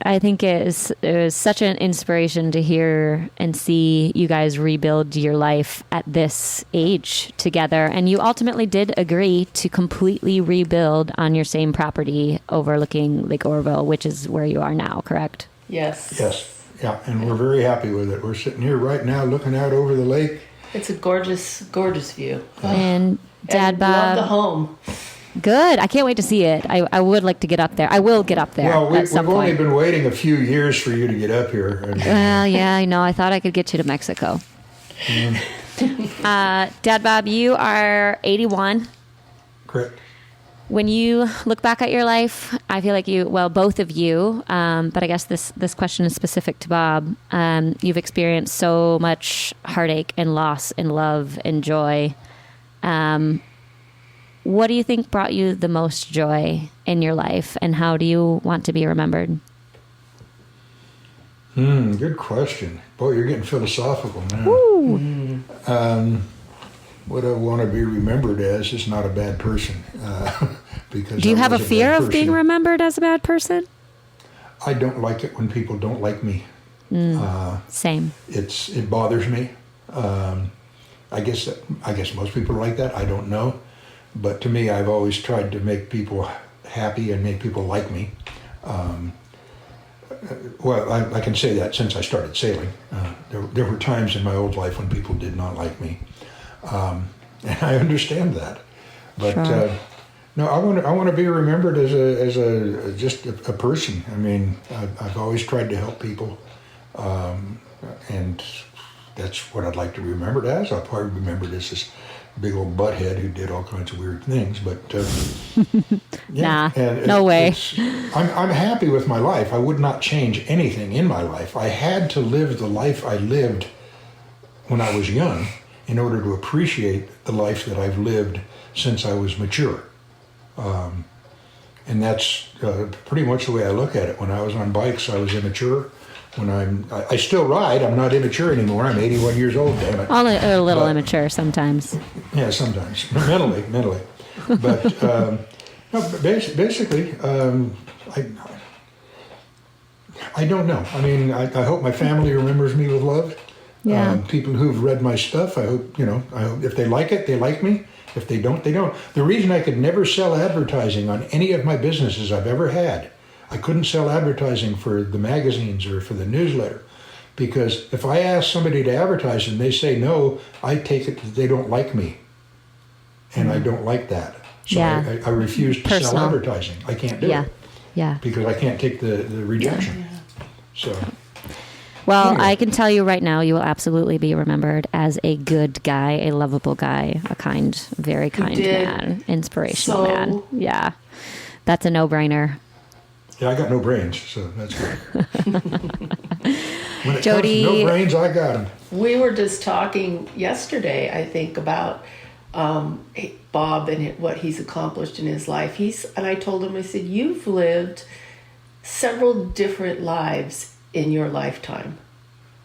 I think it was such an inspiration to hear and see you guys rebuild your life at this age together. And you ultimately did agree to completely rebuild on your same property overlooking Lake Oroville, which is where you are now, correct? Yes. Yes, yeah, and we're very happy with it. We're sitting here right now looking out over the lake. It's a gorgeous, gorgeous view. And Dad And Bob, love the home. good. I can't wait to see it. I would like to get up there. I will get up there Well, at some we've only point. been waiting a few years for you to get up here. And, Well, yeah, I know. I thought I could get you to Mexico. Dad Bob, you are 81. correct. When you look back at your life, I feel like both of you, but I guess this question is specific to Bob. You've experienced so much heartache and loss and love and joy. What do you think brought you the most joy in your life, and how do you want to be remembered? Good question. Boy, you're getting philosophical now. What I want to be remembered as is not a bad person. Because Do you I have a was fear bad of being person. remembered as a bad person? I don't like it when people don't like me. Same. It bothers me. I guess most people are like that. I don't know, but to me, I've always tried to make people happy and make people like me. Well, I can say that since I started sailing. There were times in my old life when people did not like me, and I understand that. But Sure. no, I want to be remembered as just a person. I mean, I've always tried to help people, and that's what I'd like to be remembered as. I'll probably be remembered as this big old butthead who did all kinds of weird things. But Nah, and no way. I'm happy with my life. I would not change anything in my life. I had to live the life I lived when I was young in order to appreciate the life that I've lived since I was mature. And that's pretty much the way I look at it. When I was on bikes, I was immature. When I still ride. I'm not immature anymore. I'm 81 years old, damn it. Only a little But- immature sometimes. Yeah, sometimes mentally. But no, basically, I don't know. I mean, I hope my family remembers me with love. Yeah. People who've read my stuff, I hope if they like it, they like me. If they don't, they don't. The reason I could never sell advertising on any of my businesses I've ever had, I couldn't sell advertising for the magazines or for the newsletter, because if I ask somebody to advertise and they say no, I take it that they don't like me, and I don't like that. So Yeah. I refuse to sell Personal. advertising. I can't do Yeah. it Yeah. because I can't take the rejection. So Well, Anyway. I can tell you right now, you will absolutely be remembered as a good guy, a lovable guy, a kind, very kind did man, inspirational so- man. Yeah. That's a no-brainer. yeah, I got no brains, so that's good. When it Jody- comes to no brains, I got them. We were just talking yesterday, I think, about Bob and what he's accomplished in his life. And I told him, I said, you've lived several different lives in your lifetime.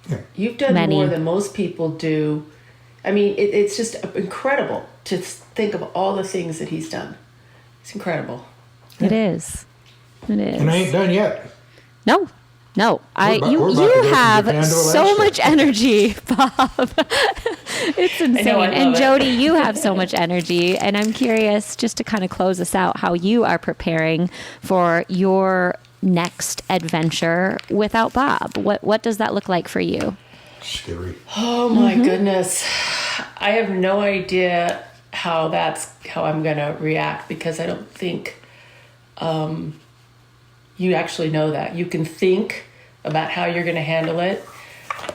Yeah. You've done Many. more than most people do. I mean, it's just incredible to think of all the things that he's done. It's incredible. It is. It is. And I ain't done yet. No. No. We're about to You go from have Japan to so Alaska. much energy, Bob. It's insane. I And love it. Jody, you have so much energy. And I'm curious, just to kind of close us out, how you are preparing for your next adventure without Bob. What does that look like for you? Scary. Oh my goodness. I have no idea how I'm going to react, because I don't think you actually know that. You can think about how you're going to handle it,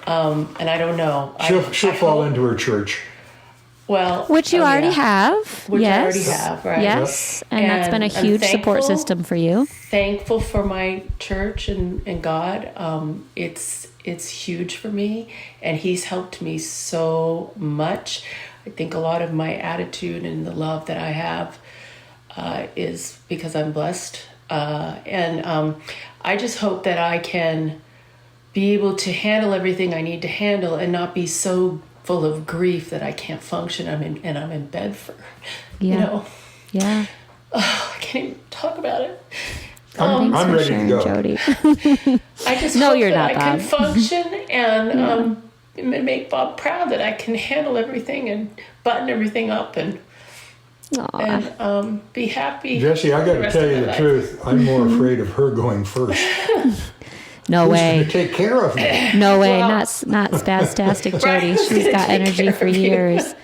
and I don't know. She'll I fall hope- into her church. Well, Which you oh, already yeah. have. Which I yes. already have, right. Yes. And that's been a And I'm huge support thankful. system for you. Thankful for my church and God. It's huge for me, and He's helped me so much. I think a lot of my attitude and the love that I have is because I'm blessed, and I just hope that I can be able to handle everything I need to handle and not be so full of grief that I can't function. I'm in bed for, Yeah. Yeah. I can't even talk about it. Thanks I'm for ready to sharing, go. Jody. I just No, hope you're that not, I can Bob. function and make Bob proud, that I can handle everything and button everything up and be happy. Jesse, I got to tell you the truth. I'm more afraid of her going first. No Who's way. going to take care of me? No way. Well- not spastastic Jody. Who's She's gonna got take energy care for of you? years.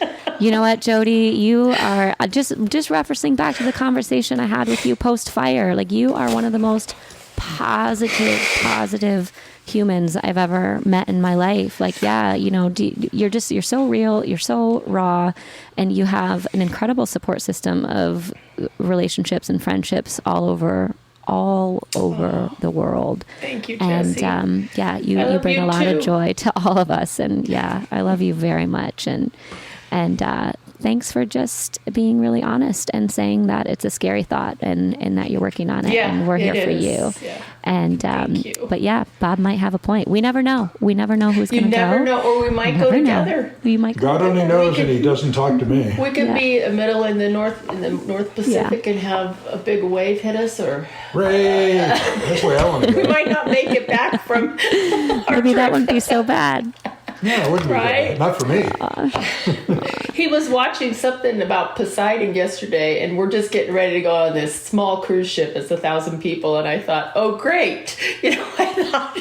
You know what, Jody? You are just referencing back to the conversation I had with you post fire. Like, you are one of the most positive humans I've ever met in my life. Like, yeah, you know, you're so real, you're so raw, and you have an incredible support system of relationships and friendships all over the world. Thank you, And Jessie. yeah, I you love bring you a lot too. of joy to all of us. And yeah, I love you very much. And thanks for just being really honest and saying that it's a scary thought and that you're working on it, Yeah, and we're here it for is. you. Yeah. And Thank you. but yeah, Bob might have a point. We never know. We never know who's You going to go. never know, or we might go Never know. together. We might go God only together. knows, and he doesn't talk to me. We could Yeah. be a middle in the North Pacific and have a big wave hit us, or Ray, that's the way I want to we go. might not make it back from our Maybe that trip. wouldn't be so bad. No, it wouldn't be Right? bad. Not for me. He was watching something about Poseidon yesterday, and we're just getting ready to go on this small cruise ship. It's 1,000 people, and I thought, oh, great. You know, I thought,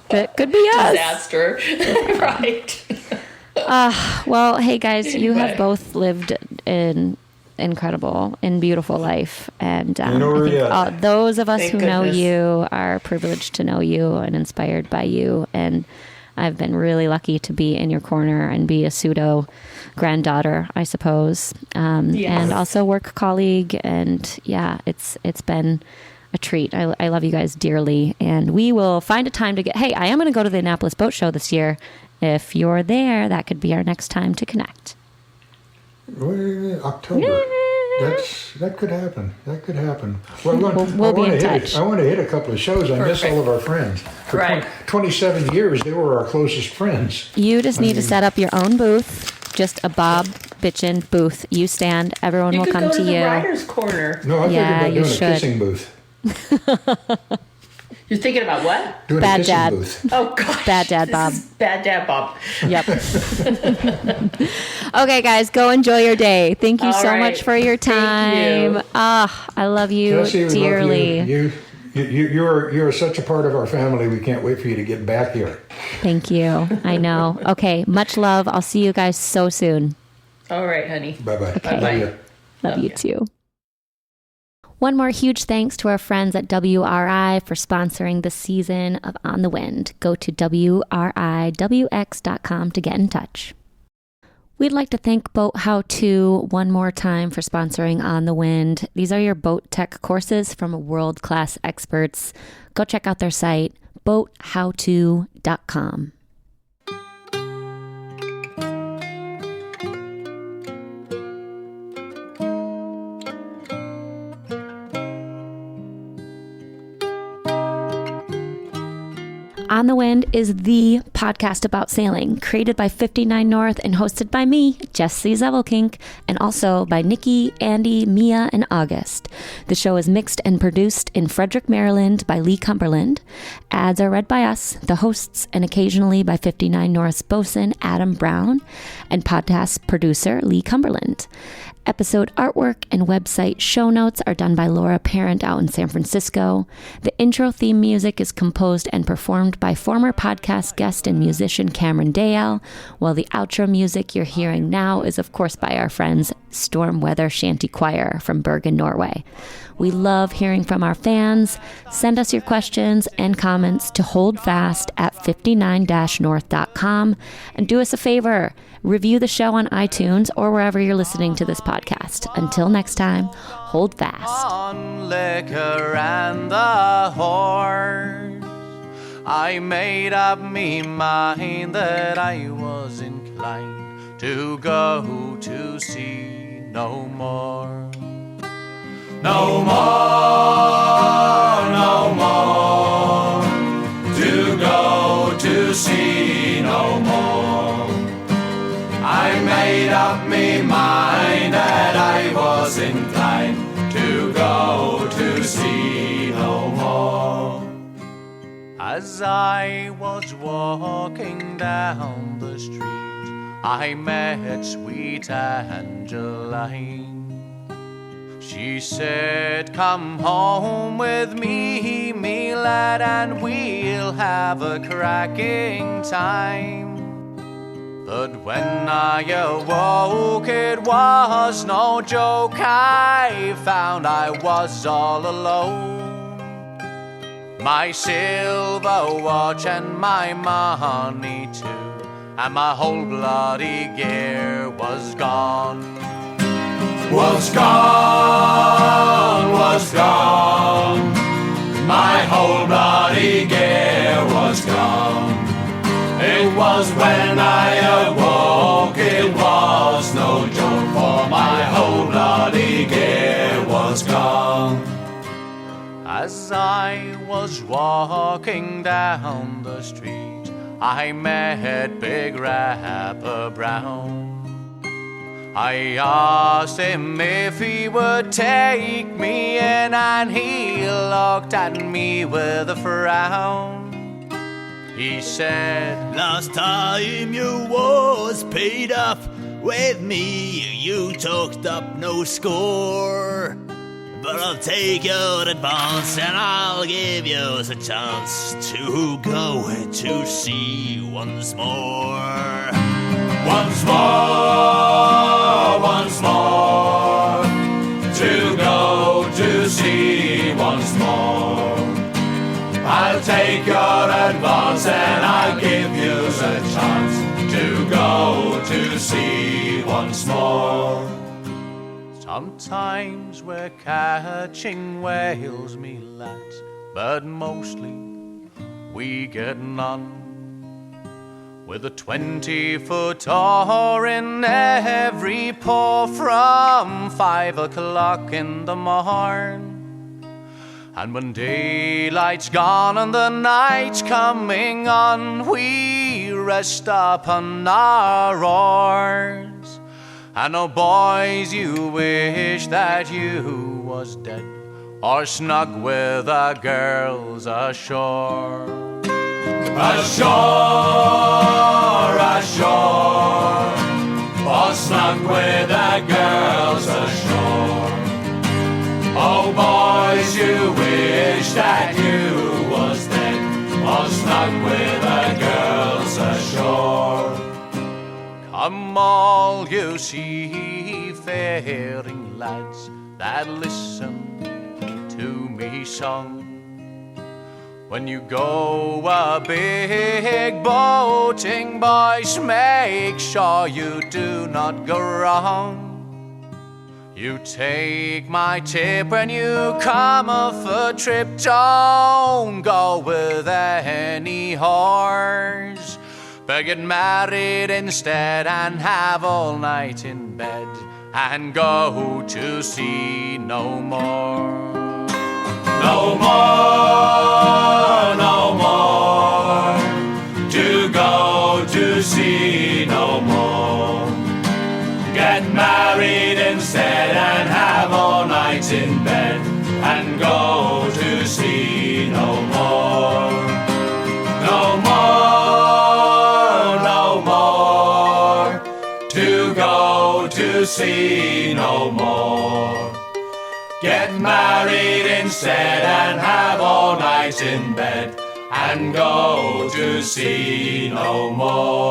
That could be us. disaster. Right. Well, hey guys, you have Anyway. both lived an incredible and beautiful life, and Ain't over I think yet. those of us Thank who know goodness. you are privileged to know you and inspired by you. And I've been really lucky to be in your corner and be a pseudo granddaughter, I suppose, Yes. and also work colleague. And yeah, it's been a treat. I love you guys dearly, and we will find a time to get. Hey, I am going to go to the Annapolis Boat Show this year. If you're there, that could be our next time to connect. October. That could happen. That could happen. Well, We'll be in touch. I want to hit a couple of shows. I miss Perfect. all of our friends. For Right. 27 years, they were our closest friends. You just need to set up your own booth, just a Bob Bitchin booth. You stand, everyone You will could come go to to the you. writer's corner. No, I Yeah, thinking you about doing should. a kissing booth. You're thinking about what? Doing Bad a kissing dad. booth. Oh, gosh. Bad Dad This Bob. is Bad Dad Bob. Yep. Okay, guys, go enjoy your day. Thank you All so right. much for your Thank time. you. I love you Jesse, we dearly. love you. You're such a part of our family. We can't wait for you to get back here. Thank you. I know. Okay, much love. I'll see you guys so soon. All right, honey. Bye-bye. Okay. Love you. Love you too. One more huge thanks to our friends at WRI for sponsoring this season of On the Wind. Go to WRIWX.com to get in touch. We'd like to thank Boat How To one more time for sponsoring On the Wind. These are your boat tech courses from world-class experts. Go check out their site, boathowto.com. On the Wind is the podcast about sailing, created by 59 North and hosted by me, Jessie Zevelkink, and also by Nikki, Andy, Mia, and August. The show is mixed and produced in Frederick, Maryland by Lee Cumberland. Ads are read by us, the hosts, and occasionally by 59 North's bosun, Adam Brown, and podcast producer, Lee Cumberland. Episode artwork and website show notes are done by Laura Parent out in San Francisco. The intro theme music is composed and performed by former podcast guest and musician Cameron Dale, while the outro music you're hearing now is, of course, by our friends Storm Weather Shanty Choir from Bergen, Norway. We love hearing from our fans. Send us your questions and comments to holdfast@59-north.com. And do us a favor, review the show on iTunes or wherever you're listening to this podcast. Until next time, hold fast. On liquor and the horse, I made up me mind that I was inclined to go to sea no more. No more, no more, to go to sea no more. I made up me mind that I was inclined to go to sea As I was walking down the street, I met sweet Angeline. She said, come home with me, me lad, and we'll have a cracking time. But when I awoke, it was no joke. I found I was all alone. My silver watch and my money too, and my whole bloody gear was gone. Was gone, was gone. My whole bloody gear was gone. It was when I awoke, it was no joke, for my whole bloody gear was gone. As I was walking down the street, I met Big Rapper Brown. I asked him if he would take me in, and he looked at me with a frown. He said, last time you was paid up with me, you took up no score. But I'll take your advance and I'll give you a chance to go to sea once more. once more, once more, to go to sea once more. I'll take your advance and I'll give you a chance to go to sea once more. Sometimes we're catching whales, me lads, but mostly we get none. With a 20-foot oar in every paw from 5 o'clock in the morn. And when daylight's gone and the night's coming on, we rest upon our oars. And oh boys, you wish that you was dead or snug with the girls ashore. Ashore, ashore, or snug with the girls ashore. Oh boys, you wish that you was dead or snug with the girls ashore. Come all you seafaring lads that listen to me song. When you go a big boating, boys, make sure you do not go wrong. You take my tip when you come off a trip, don't go with any horse. But get married instead and have all night in bed and go to sea no more. No more, no more, to go to sea no more. Get married instead and have all night in bed and go to sea no more. No more, no more, to go to sea no more. Get married instead and have all night in bed and go to sea no more.